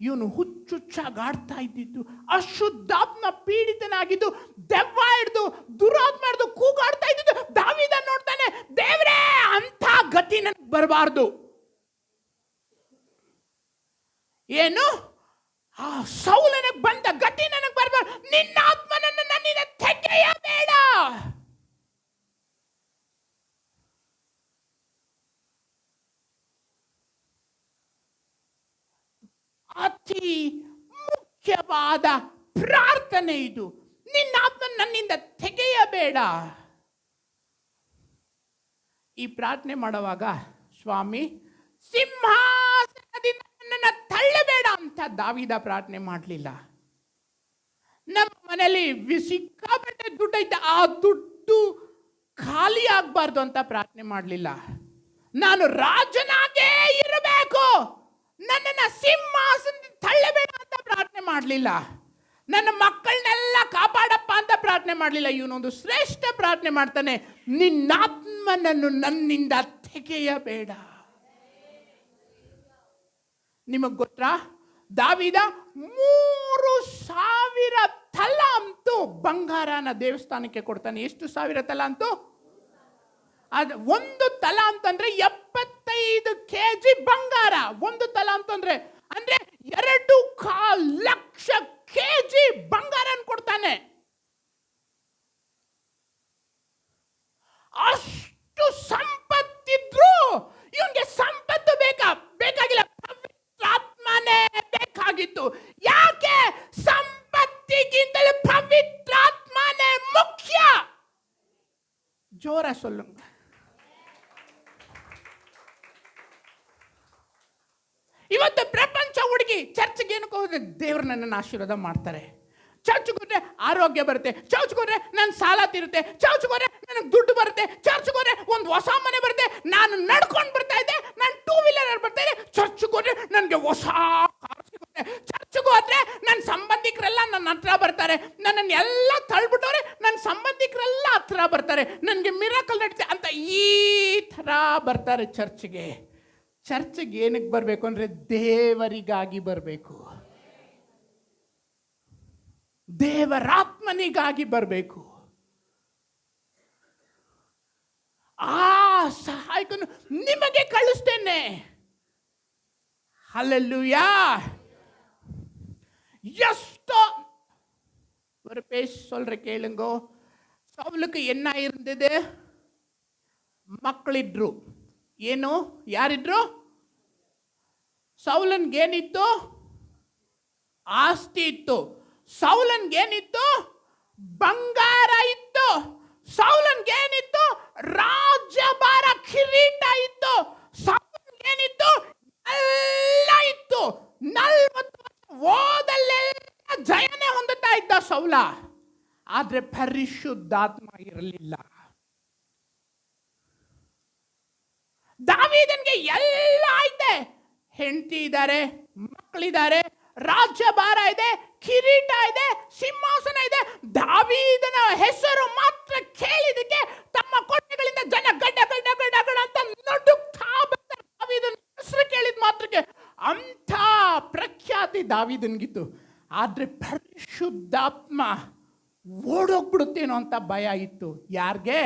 ಇವನು ಹುಚ್ಚುಚ್ಚಾಗಿ ಆಡ್ತಾ ಇದ್ದಿದ್ದು, ಅಶುದ್ಧಾತ್ಮ ಪೀಡಿತನಾಗಿದ್ದು, ದೆವ್ವ ಹಿಡಿದು ದುರಾತ್ಮ ಹಿಡಿದು ಕೂಗಾಡ್ತಾ ಇದ್ದಿದ್ದು. ದಾವೀದ ನೋಡ್ತಾನೆ, ದೇವ್ರೇ ಅಂತ ಗತಿ ನನಗೆ ಬರಬಾರ್ದು. ಏನು ಆ ಸೌಲನಿಗೆ ಬಂದ ಗತಿ ನನಗೆ ಬರಬಾರ್ದು. ನಿನ್ನ ಆತ್ಮನನ್ನು ನನ್ನಿಂದ ತೆಗೆಯಬೇಡ. ಅತಿ ಮುಖ್ಯವಾದ ಪ್ರಾರ್ಥನೆ ಇದು. ನಿನ್ನ ಆತ್ಮ ನನ್ನಿಂದ ತೆಗೆಯಬೇಡ. ಈ ಪ್ರಾರ್ಥನೆ ಮಾಡುವಾಗ ಸ್ವಾಮಿ ಸಿಂಹಾಸನದಿಂದ ನನ್ನನ್ನು ತಳ್ಳಬೇಡ ಅಂತ ದಾವೀದ ಪ್ರಾರ್ಥನೆ ಮಾಡಲಿಲ್ಲ. ನಮ್ಮ ಮನೆಯಲ್ಲಿ ಸಿಕ್ಕಾಪಟ್ಟೆ ದುಡ್ಡು ಐತೆ, ಆ ದುಡ್ಡು ಖಾಲಿ ಆಗಬಾರ್ದು ಅಂತ ಪ್ರಾರ್ಥನೆ ಮಾಡಲಿಲ್ಲ. ನಾನು ರಾಜನಾಗೇ ಇರಬೇಕು, ನನ್ನನ್ನು ಸಿಂಹಾಸನ ತಳ್ಳಬೇಡ ಅಂತ ಪ್ರಾರ್ಥನೆ ಮಾಡಲಿಲ್ಲ. ನನ್ನ ಮಕ್ಕಳನ್ನೆಲ್ಲ ಕಾಪಾಡಪ್ಪ ಅಂತ ಪ್ರಾರ್ಥನೆ ಮಾಡಲಿಲ್ಲ. ಇವನೊಂದು ಶ್ರೇಷ್ಠ ಪ್ರಾರ್ಥನೆ ಮಾಡ್ತಾನೆ, ನಿನ್ನಾತ್ಮನನ್ನು ನನ್ನಿಂದ ತೆಗೆಯಬೇಡ. ನಿಮಗೆ ಗೊತ್ತಾ, ದಾವೀದ 3,000 ತಲಾಂತು ಬಂಗಾರನ ದೇವಸ್ಥಾನಕ್ಕೆ ಕೊಡ್ತಾನೆ. ಎಷ್ಟು 1,000 ತಲಾಂತು? ಅದು 1 ತಲಾಂತು ಅಂದ್ರೆ 75 ಕೆಜಿ ಬಂಗಾರ. 1 ತಲಾಂತು ಅಂದ್ರೆ 2.25 ಲಕ್ಷ ಕೆಜಿ ಬಂಗಾರನ ಕೊಡ್ತಾನೆ. ಅಷ್ಟು ಸಂಪತ್ತಿದ್ರು ಇವನಿಗೆ ಸಂಪತ್ತು ಬೇಕಾಗಿಲ್ಲ, ಪವಿತ್ರಾತ್ಮನೇ ಬೇಕಾಗಿತ್ತು. ಯಾಕೆ? ಸಂಪತ್ತಿಗಿಂತಲೂ ಪವಿತ್ರಾತ್ಮನೇ ಮುಖ್ಯ. ಜೋರ ಸೊಲ್ಲುಂಗ. ಇವತ್ತು ಪ್ರಪಂಚ ಹುಡುಗಿ ಚರ್ಚ್ಗೆ ಏನಕ್ಕೆ ಹೋದ್ರೆ ದೇವ್ರು ನನ್ನನ್ನು ಆಶೀರ್ವಾದ ಮಾಡ್ತಾರೆ, ಚರ್ಚ್ಗೆ ಹೋದ್ರೆ ಆರೋಗ್ಯ ಬರುತ್ತೆ, ಚರ್ಚ್ಗೆ ಹೋದ್ರೆ ನನ್ನ ಸಾಲ ತೀರುತ್ತೆ, ಚರ್ಚ್ಗೆ ಹೋದ್ರೆ ನನಗೆ ದುಡ್ಡು ಬರುತ್ತೆ, ಚರ್ಚ್ಗೆ ಹೋದ್ರೆ ಒಂದು ಹೊಸ ಮನೆ ಬರುತ್ತೆ, ನಾನು ನಡ್ಕೊಂಡು ಬರ್ತಾ ಇದ್ದೆ, ನಾನು 2 ವೀಲರ್ ಬರ್ತಾ ಇದ್ದೆ, ಚರ್ಚ್ಗೆ ಹೋದ್ರೆ ನನಗೆ ಹೊಸ ಕಾರ್ ಸಿಗುತ್ತೆ, ಚರ್ಚ್ಗೆ ಹೋದ್ರೆ ನನ್ನ ಸಂಬಂಧಿಕರೆಲ್ಲ ನನ್ನ ಹತ್ರ ಬರ್ತಾರೆ, ನನ್ನನ್ನು ಎಲ್ಲ ತಳ್ಬಿಟ್ಟವ್ರೆ ನನ್ನ ಸಂಬಂಧಿಕರೆಲ್ಲ ಹತ್ರ ಬರ್ತಾರೆ, ನನಗೆ ಮಿರಾಕಲ್ ನಡೀತೆ ಅಂತ ಈ ಥರ ಬರ್ತಾರೆ ಚರ್ಚ್ಗೆ. ಚರ್ಚ್ಗೆ ಏನಕ್ಕೆ ಬರಬೇಕು ಅಂದರೆ ದೇವರಿಗಾಗಿ ಬರಬೇಕು, ದೇವರಾತ್ಮನಿಗಾಗಿ ಬರಬೇಕು. ಆ ಸಹಾಯಕನು ನಿಮಗೆ ಕಳಿಸ್ತೇನೆ. ಹಲ್ಲೆಲೂಯಾ. ಎಷ್ಟೋ ஒரு பேர் சொல்ற கேளுங்கோ. சவுலுக்கு என்ன இருந்தது? ಮಕ್ಕಳಿದ್ರು. ಏನು? ಯಾರಿದ್ರು? ಸೌಲನ್ಗೇನಿತ್ತು? ಆಸ್ತಿ ಇತ್ತು. ಸೌಲನ್ಗೇನಿತ್ತು? ಬಂಗಾರ ಇತ್ತು. ಸೌಲನ್ಗೇನಿತ್ತು? ರಾಜ್ಯಭಾರ ಕಿರೀಟ ಇತ್ತು. ಸೌಲನ್ಗೇನಿತ್ತು? ಎಲ್ಲ ಇತ್ತು. 40 ಓದಲ್ಲೆಲ್ಲ ಜಯನೇ ಹೊಂದುತ್ತಾ ಇದ್ದ ಸೌಲ. ಆದ್ರೆ ಪರಿಶುದ್ಧಾತ್ಮ ಇರಲಿಲ್ಲ. ದಾವೀದನಿಗೆ ಎಲ್ಲ ಐತೆ, ಹೆಂಡತಿ ಇದ್ದಾರೆ, ಮಕ್ಕಳಿದ್ದಾರೆ, ರಾಜ್ಯಭಾರ ಇದೆ, ಕಿರೀಟ ಇದೆ, ಸಿಂಹಾಸನ ಇದೆ. ದಾವೀದನ ಹೆಸರು ಮಾತ್ರ ಕೇಳಿದಕ್ಕೆ ತಮ್ಮ ಕೋಟೆಗಳಿಂದ ಜನ ಗಡ್ಡ ಗಡ್ಡ ಗಡ್ಡ ಗಡ ಅಂತ ನಡುಕ್ತಾ ಬರ್ತಾರೆ. ದಾವೀದನ ಹೆಸರು ಕೇಳಿದ ಮಾತ್ರಕ್ಕೆ ಅಂಥ ಪ್ರಖ್ಯಾತಿ ದಾವೀದನಿಗಿತ್ತು. ಆದ್ರೆ ಪರಿಶುದ್ಧಾತ್ಮ ಓಡೋಗ್ಬಿಡುತ್ತೇನೋ ಅಂತ ಭಯ ಇತ್ತು. ಯಾರಿಗೆ?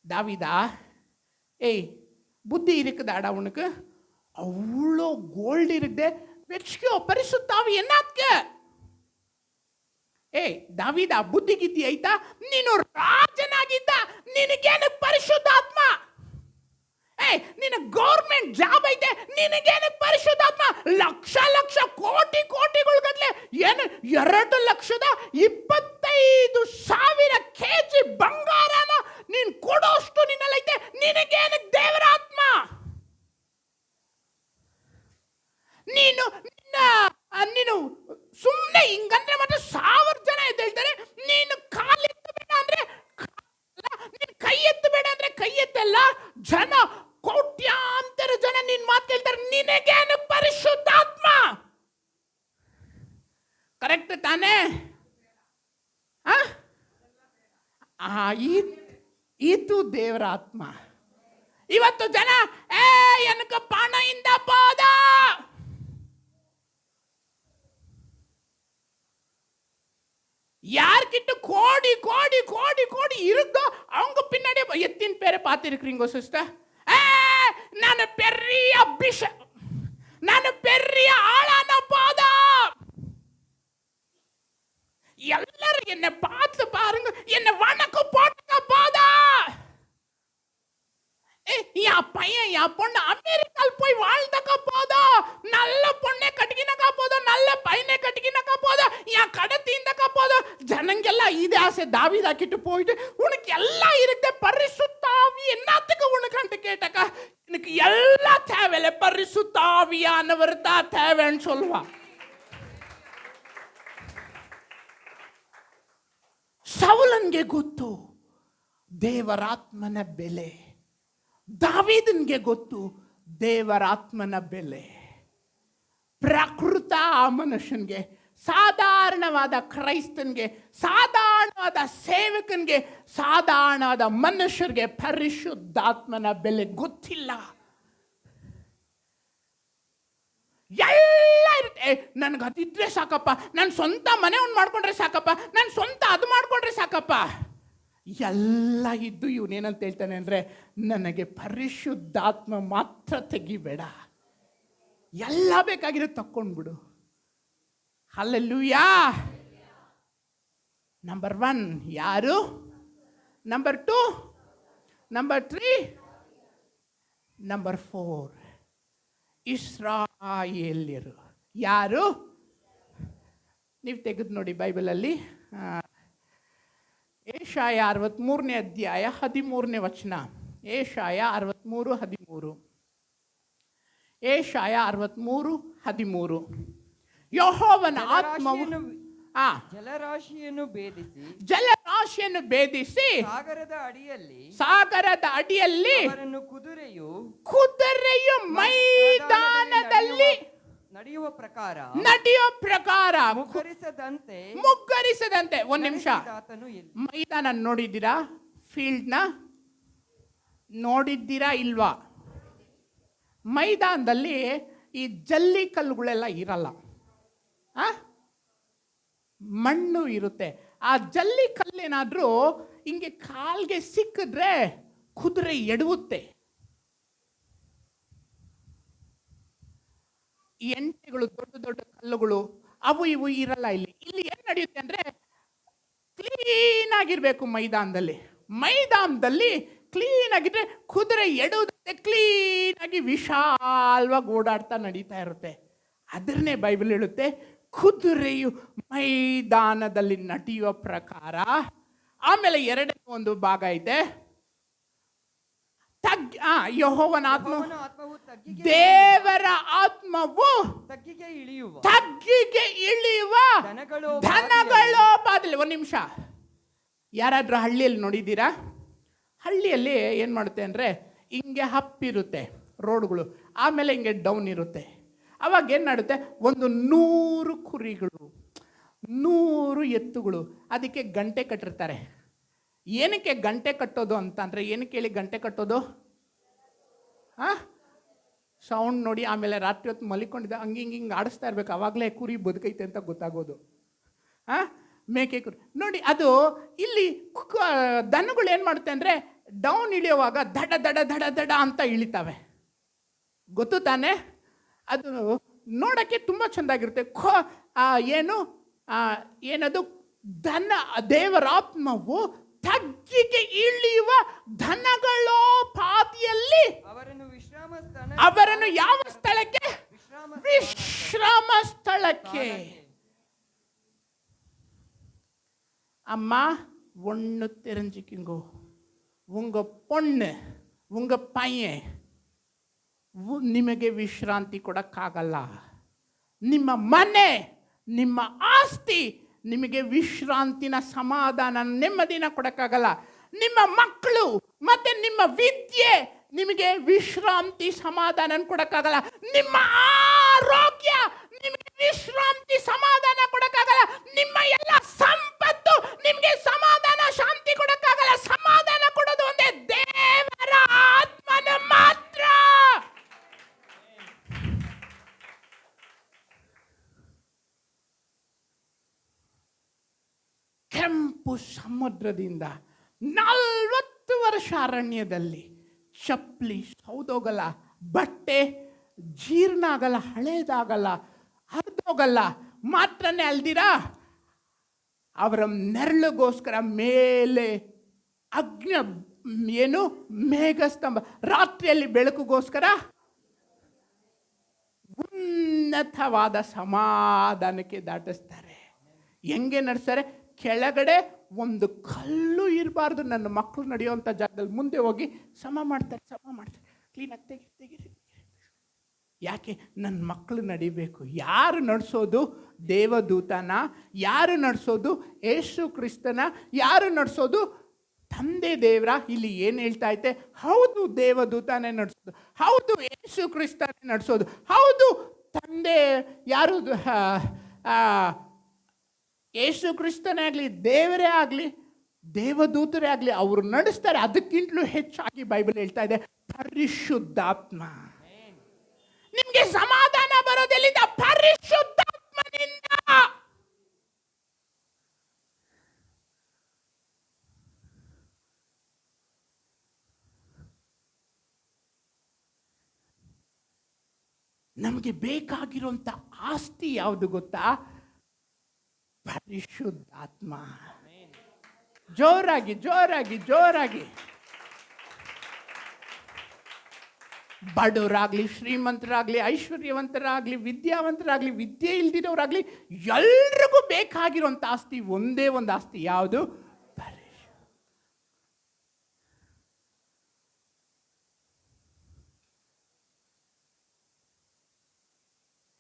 ದಾವೀದ. ஏய் புத்தி இருக்குதாடா உனக்கு? அவ்வளோ கோல்டு இருக்குதே, வெச்சுக்கோ, பரிசுத்தாவி என்னாத்க்கு? ಏಯ್ ದಾವೀದ, ಬುದ್ಧಿ ಗಿದ್ದಿ ಐತಾ? ನೀನು ರಾಜನಾಗಿದ್ದ, ನಿನಗೇನು ಪರಿಶುದ್ಧಾತ್ಮ? ಏಯ್ ನಿನ್ನ ಗೌರ್ಮೆಂಟ್ ಜಾಬ್ ಐತೆ, ನಿನಗೇನು ಪರಿಶುದ್ಧಾತ್ಮ? ಲಕ್ಷ ಲಕ್ಷ ಕೋಟಿ ಕೋಟಿಗಳು ಗಟ್ಲೆ ಏನು 2,25,000 ಕೆಜಿ ಬಂಗಾರನ ನೀನು ಕೊಡೋಷ್ಟು ನಿನ್ನಲ್ಲೈತೆ, ನಿನಗೇನು ದೇವರ ಆತ್ಮ? ನೀನು ನೀನು ಸುಮ್ಮನೆ ಹಿಂಗಂದ್ರೆ ಮಾತ್ರ 1000 ಜನ ಎದ್ದೇಳ್ತಾರೆ. ನೀನು ಕಾಲಿತ್ತು ಬೇಡ ಅಂದ್ರೆ ಇದು ದೇವರ ಆತ್ಮ. ಇವತ್ತು ಜನ ಎನಕ ಪಣದಿಂದ போத யார்கிட்ட கோடி கோடி கோடி கோடி இருக்கோ அவங்க பின்னாடி எத்தின் பேரை பார்த்திருக்கிறீங்க சிஸ்டர்? நான் பெரிய பிஷப், நான் பெரிய ஆளான போதா எல்லாரும் என்ன பார்த்து பாருங்க, என்ன வணக்கம் போட்டுங்க போதா. என் பையன் என் பொண்ணு அமெரிக்காவில் போய் வாழ்ந்தக்க போதும், நல்ல பொண்ணை கட்டிக்கினக்கா போதும், நல்ல பையனை கட்டிக்கினக்கா போதும், என் கடை தீர்ந்தக்கா போதும். ஜனங்கெல்லாம் இது ஆசை தாவீதாக்கிட்டு போயிட்டு உனக்கு எல்லாம் இருக்கு பரிசுத்தாவி என்னத்துக்கு உனக்கு கேட்டக்கா, எனக்கு எல்லாம் தேவையில்லை பரிசுத்தாவியானவர் தான் தேவைன்னு சொல்லுவா. ಸೌಲನ್ಗೆ ಗೊತ್ತು ದೇವರಾತ್ಮನ ಬೆಲೆ, ದಾವೀದನ್ಗೆ ಗೊತ್ತು ದೇವರಾತ್ಮನ ಬೆಲೆ. ಪ್ರಾಕೃತ ಆ ಮನುಷ್ಯನ್ಗೆ, ಸಾಧಾರಣವಾದ ಕ್ರೈಸ್ತನ್ಗೆ, ಸಾಧಾರಣವಾದ ಸೇವಕನ್ಗೆ, ಸಾಧಾರಣವಾದ ಮನುಷ್ಯರಿಗೆ ಪರಿಶುದ್ಧಾತ್ಮನ ಬೆಲೆ ಗೊತ್ತಿಲ್ಲ. ಎಲ್ಲ ಇರುತ್ತೆ, ನನಗೆ ಅದಿದ್ರೆ ಸಾಕಪ್ಪ, ನನ್ನ ಸ್ವಂತ ಮನೆ ಒಂದು ಮಾಡ್ಕೊಂಡ್ರೆ ಸಾಕಪ್ಪ, ನನ್ನ ಸ್ವಂತ ಅದು ಮಾಡ್ಕೊಂಡ್ರೆ ಸಾಕಪ್ಪ. ಎಲ್ಲ ಇದ್ದು ಇವನೇನಂತ ಹೇಳ್ತಾನೆ ಅಂದರೆ, ನನಗೆ ಪರಿಶುದ್ಧಾತ್ಮ ಮಾತ್ರ ತೆಗಿಬೇಡ, ಎಲ್ಲ ಬೇಕಾಗಿರೋ ತಕ್ಕೊಂಡ್ಬಿಡು. ಹಲ್ಲೆಲೂಯಾ. ನಂಬರ್ 1 ಯಾರು? ನಂಬರ್ 2, ನಂಬರ್ 3, ನಂಬರ್ 4 ಇಸ್ರಾಯೇಲ್ಯರು. ಯಾರು? ನೀವು ತೆಗೆದು ನೋಡಿ ಬೈಬಲಲ್ಲಿ ಏಷಾಯ 63ನೇ ಅಧ್ಯಾಯ 13ನೇ ವಚನ. ಏಷಾಯ 63:13. ಏಷಾಯ 63:13. ಯೆಹೋವನ ಆತ್ಮವು ಜಲರಾಶಿಯನ್ನು ಭೇದಿಸಿ ಸಾಗರದ ಅಡಿಯಲ್ಲಿ ಕುದುರೆಯು ಮೈದಾನದಲ್ಲಿ ನಡೆಯುವ ಪ್ರಕಾರ ಮುಗ್ಗರಿಸದಂತೆ. ಒಂದು ನಿಮಿಷ, ಮೈದಾನ ನೋಡಿದ್ದೀರಾ? ಫೀಲ್ಡ್ನ ನೋಡಿದ್ದೀರಾ ಇಲ್ವಾ? ಮೈದಾನದಲ್ಲಿ ಈ ಜಲ್ಲಿ ಕಲ್ಲುಗಳೆಲ್ಲ ಇರಲ್ಲ, ಮಣ್ಣು ಇರುತ್ತೆ. ಆ ಜಲ್ಲಿ ಕಲ್ಲೇನಾದ್ರೂ ಹಿಂಗೆ ಕಾಲ್ಗೆ ಸಿಕ್ಕಿದ್ರೆ ಕುದುರೆ ಎಡುತ್ತೆ. ಎಂಟೆಗಳು, ದೊಡ್ಡ ದೊಡ್ಡ ಕಲ್ಲುಗಳು, ಅವು ಇವು ಇರಲ್ಲ. ಇಲ್ಲಿ ಏನ್ ನಡೆಯುತ್ತೆ ಅಂದ್ರೆ, ಕ್ಲೀನ್ ಆಗಿರ್ಬೇಕು ಮೈದಾನದಲ್ಲಿ ಕ್ಲೀನ್ ಆಗಿದ್ರೆ ಕುದುರೆ ಎಡುವುದಂತೆ ಕ್ಲೀನ್ ಆಗಿ ವಿಶಾಲವಾಗಿ ಓಡಾಡ್ತಾ ನಡೀತಾ ಇರುತ್ತೆ. ಅದನ್ನೇ ಬೈಬಲ್ ಹೇಳುತ್ತೆ, ಕುದುರೆಯು ಮೈದಾನದಲ್ಲಿ ನಡೆಯುವ ಪ್ರಕಾರ. ಆಮೇಲೆ ಎರಡನೇ ಒಂದು ಭಾಗ ಇದೆ, ಯೆಹೋವನ ಆತ್ಮವು, ದೇವರ ಆತ್ಮವು ತಗ್ಗಿಗೆ ಇಳಿಯುವ ದನಗಳು ಬಾದಲ್ಲಿ. ಒಂದು ನಿಮಿಷ, ಯಾರಾದ್ರೂ ಹಳ್ಳಿಯಲ್ಲಿ ನೋಡಿದ್ದೀರಾ? ಹಳ್ಳಿಯಲ್ಲಿ ಏನು ಮಾಡುತ್ತೆ ಅಂದರೆ, ಹಿಂಗೆ ಹಪ್ಪಿರುತ್ತೆ ರೋಡ್ಗಳು, ಆಮೇಲೆ ಹಿಂಗೆ ಡೌನ್ ಇರುತ್ತೆ. ಅವಾಗ ಏನು ಮಾಡುತ್ತೆ, ಒಂದು 100 ಕುರಿಗಳು, 100 ಎತ್ತುಗಳು, ಅದಕ್ಕೆ ಗಂಟೆ ಕಟ್ಟಿರ್ತಾರೆ. ಏನಕ್ಕೆ ಗಂಟೆ ಕಟ್ಟೋದು ಅಂತ ಅಂದರೆ, ಏನಕ್ಕೆ ಹೇಳಿ ಗಂಟೆ ಕಟ್ಟೋದು? ಸೌಂಡ್ ನೋಡಿ, ಆಮೇಲೆ ರಾತ್ರಿ ಹೊತ್ತು ಮಲಿಕೊಂಡಿದ್ದ ಹಿಂಗೆ ಆಡಿಸ್ತಾ ಇರ್ಬೇಕು, ಆವಾಗಲೇ ಕುರಿ ಬದುಕೈತೆ ಅಂತ ಗೊತ್ತಾಗೋದು. ಮೇಕೆ ಕುರಿ ನೋಡಿ, ಅದು ಇಲ್ಲಿ ದನಗಳು ಏನು ಮಾಡುತ್ತೆ ಅಂದರೆ, ಡೌನ್ ಇಳಿಯುವಾಗ ದಡ ದಡ ದಡ ದಡ ಅಂತ ಇಳಿತಾವೆ, ಗೊತ್ತು ತಾನೆ? ಅದು ನೋಡೋಕ್ಕೆ ತುಂಬ ಚೆಂದಾಗಿರುತ್ತೆ. ಏನದು ದನ, ದೇವರಾತ್ಮವು ತಗ್ಗಿಗೆ ಇಳಿಯುವ ದನಗಳೋ ಪಾದಿಯಲ್ಲಿ ಅವರನ್ನು ಯಾವ ಸ್ಥಳಕ್ಕೆ? ವಿಶ್ರಾಮ ಸ್ಥಳಕ್ಕೆ. ಅಮ್ಮ, ஒன்று தெரிஞ்சுக்குங்கோ, உங்க பொண்ணு உங்க பையன் ನಿಮಗೆ ವಿಶ್ರಾಂತಿ ಕೊಡಕ್ಕಾಗಲ್ಲ. ನಿಮ್ಮ ಮನೆ, ನಿಮ್ಮ ಆಸ್ತಿ ನಿಮಗೆ ವಿಶ್ರಾಂತಿನ, ಸಮಾಧಾನ, ನೆಮ್ಮದಿನ ಕೊಡಕ್ಕಾಗಲ್ಲ. ನಿಮ್ಮ ಮಕ್ಕಳು ಮತ್ತೆ ನಿಮ್ಮ ವಿದ್ಯೆ ನಿಮಗೆ ವಿಶ್ರಾಂತಿ, ಸಮಾಧಾನ ಕೊಡಕ್ಕಾಗಲ್ಲ. ನಿಮ್ಮ ಆರೋಗ್ಯ ನಿಮಗೆ ವಿಶ್ರಾಂತಿ, ಸಮಾಧಾನ ಕೊಡಕ್ಕಾಗಲ್ಲ. ನಿಮ್ಮ ಎಲ್ಲ ಸಂಪತ್ತು ನಿಮಗೆ ಸಮಾಧಾನ, ಶಾಂತಿ ಕೊಡಕ್ಕಾಗಲ್ಲ. ಕೆಂಪು ಸಮುದ್ರದಿಂದ 40 ವರ್ಷ ಅರಣ್ಯದಲ್ಲಿ ಚಪ್ಪಲಿ ಸೌದೋಗಲ್ಲ, ಬಟ್ಟೆ ಜೀರ್ಣ ಆಗಲ್ಲ, ಹಳೇದಾಗಲ್ಲ, ಹರಿದೋಗಲ್ಲ. ಮಾತ್ರನೇ ಅಲ್ದಿರಾ ಅವರ ನೆರಳಿಗೋಸ್ಕರ ಮೇಲೆ ಅಗ್ನಿ, ಏನು ಮೇಘಸ್ತಂಭ, ರಾತ್ರಿಯಲ್ಲಿ ಬೆಳಕಿಗೋಸ್ಕರ ಉನ್ನತವಾದ ಸಮಾಧಾನಕ್ಕೆ ದಾಟಿಸ್ತಾರೆ. ಹೆಂಗೆ ನಡೆಸ್ತಾರೆ? ಕೆಳಗಡೆ ಒಂದು ಕಲ್ಲು ಇರಬಾರ್ದು. ನನ್ನ ಮಕ್ಕಳು ನಡೆಯುವಂಥ ಜಾಗದಲ್ಲಿ ಮುಂದೆ ಹೋಗಿ ಸಮ ಮಾಡ್ತಾರೆ, ಕ್ಲೀನಾಗಿ ತೆಗಿರಿ. ಯಾಕೆ? ನನ್ನ ಮಕ್ಕಳು ನಡಿಬೇಕು. ಯಾರು ನಡೆಸೋದು? ದೇವದೂತನ. ಯಾರು ನಡೆಸೋದು? ಯೇಸು ಕ್ರಿಸ್ತನ. ಯಾರು ನಡೆಸೋದು? ತಂದೆ ದೇವರ. ಇಲ್ಲಿ ಏನು ಹೇಳ್ತಾ ಐತೆ? ಹೌದು, ದೇವದೂತನೇ ನಡೆಸೋದು. ಹೌದು, ಯೇಸು ಕ್ರಿಸ್ತನೇ ನಡೆಸೋದು. ಹೌದು, ತಂದೆ ಯಾರು? ಯೇಸು ಕ್ರಿಸ್ತನೇ ಆಗಲಿ, ದೇವರೇ ಆಗಲಿ, ದೇವದೂತರೇ ಆಗಲಿ, ಅವರು ನಡೆಸ್ತಾರೆ. ಅದಕ್ಕಿಂತಲೂ ಹೆಚ್ಚಾಗಿ ಬೈಬಲ್ ಹೇಳ್ತಾ ಇದೆ ಪರಿಶುದ್ಧಾತ್ಮ. ನಿಮ್ಗೆ ಸಮಾಧಾನ ಬರೋದೆಲ್ಲಿಂದ? ಪರಿಶುದ್ಧಾತ್ಮನಿಂದ. ನಮಗೆ ಬೇಕಾಗಿರುವಂತ ಆಸ್ತಿ ಯಾವುದು ಗೊತ್ತಾ? ಪರಿಶುದ್ಧಾತ್ಮ. ಜೋರಾಗಿ ಜೋರಾಗಿ ಜೋರಾಗಿ. ಬಡವರಾಗ್ಲಿ, ಶ್ರೀಮಂತರಾಗ್ಲಿ, ಐಶ್ವರ್ಯವಂತರಾಗ್ಲಿ, ವಿದ್ಯಾವಂತರಾಗ್ಲಿ, ವಿದ್ಯೆ ಇಲ್ದಿರೋರಾಗ್ಲಿ, ಎಲ್ರಿಗೂ ಬೇಕಾಗಿರುವಂತ ಆಸ್ತಿ ಒಂದೇ ಒಂದು ಆಸ್ತಿ. ಯಾವುದು?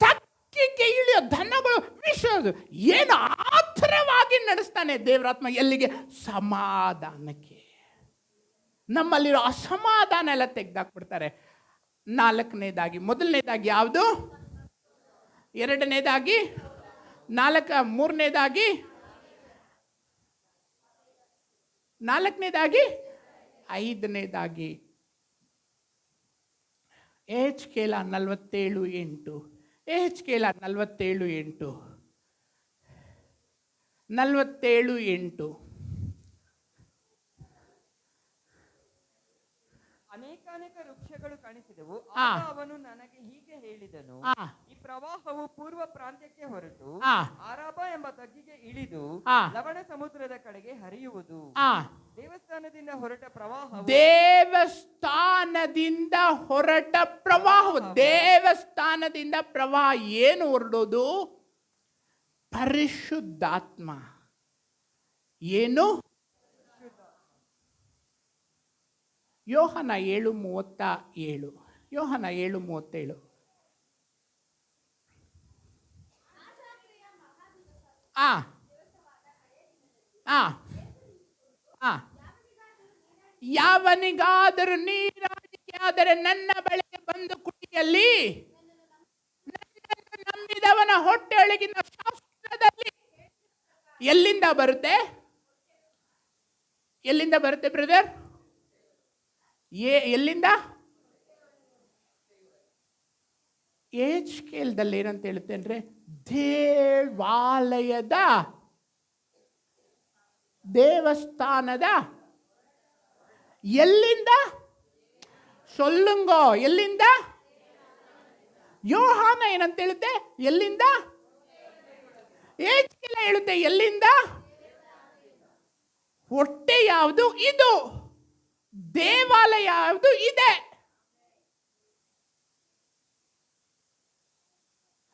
ತಕ್ಕಿಗೆ ಇಳಿಯೋ ಧನಗಳು, ವಿಷಯ ಏನು ಆತರವಾಗಿ ನಡೆಸ್ತಾನೆ ದೇವರಾತ್ಮ. ಎಲ್ಲಿಗೆ? ಸಮಾಧಾನಕ್ಕೆ. ನಮ್ಮಲ್ಲಿರೋ ಅಸಮಾಧಾನ ಎಲ್ಲ ತೆಗೆದಾಕ್ಬಿಡ್ತಾರೆ. 4ನೇದಾಗಿ, ಮೊದಲನೇದಾಗಿ ಯಾವುದು? 2ನೇದಾಗಿ, 3ನೇದಾಗಿ, 4ನೇದಾಗಿ, 5ನೇದಾಗಿ ಎಹೆಜ್ಕೇಲ 47:8. ಎಹೆಜ್ಕೇಲ 47:8. 47:8. ಅನೇಕಾನೇಕ ವೃಕ್ಷಗಳು ಕಾಣಿಸಿದವು. ಆಗ ಅವನು ನನಗೆ ಹೀಗೆ ಹೇಳಿದನು, ಈ ಪ್ರವಾಹವು ಪೂರ್ವ ಪ್ರಾಂತ್ಯಕ್ಕೆ ಹೊರಟು ಆರಾಬ ಎಂಬ ತಗ್ಗಿಗೆ ಇಳಿದು ಲವಣ ಸಮುದ್ರದ ಕಡೆಗೆ ಹರಿಯುವುದು. ದೇವಸ್ಥಾನದಿಂದ ಹೊರಟ ಪ್ರವಾಹ. ದೇವಸ್ಥಾನದಿಂದ ಹೊರಟ ಪ್ರವಾಹ. ದೇವಸ್ಥಾನದಿಂದ ಪ್ರವಾಹ ಏನು ಹೊರಡೋದು? ಪರಿಶುದ್ಧಾತ್ಮ. ಏನು? ಯೋಹನ 7:37. ಯೋಹನ 7:37. ಯಾವನಿಗಾದರೂ ನೀರಾಡಿಕೆ ಆದರೆ ನನ್ನ ಬಳಿಗೆ ಬಂದು ಕುಡಿಯಲಿ. ನನ್ನನ್ನು ನಂಬಿದವನ ಹೊಟ್ಟೆಯೊಳಗಿನ ಶಾಸ್ತ್ರದಲ್ಲಿ ಎಲ್ಲಿಂದ ಬರುತ್ತೆ? ಎಲ್ಲಿಂದ ಬರುತ್ತೆ ಬ್ರದರ್? ಎಲ್ಲಿಂದ? ಎಹೆಜ್ಕೇಲದಲ್ಲಿ ಏನಂತ ಹೇಳುತ್ತೆ ಅಂದ್ರೆ, ದೇವಸ್ಥಾನದ ಎಲ್ಲಿಂದ? ಸೊಲ್ಲುಂಗೋ. ಎಲ್ಲಿಂದ? ಯೋಹಾನ ಏನಂತ ಹೇಳುತ್ತೆ? ಎಲ್ಲಿಂದ? ಎಹೆಜ್ಕೇಲ ಹೇಳುತ್ತೆ ಎಲ್ಲಿಂದ? ಹೊಟ್ಟೆ ಯಾವುದು? ಇದು. ದೇವಾಲಯ ಯಾವುದು? ಇದೆ.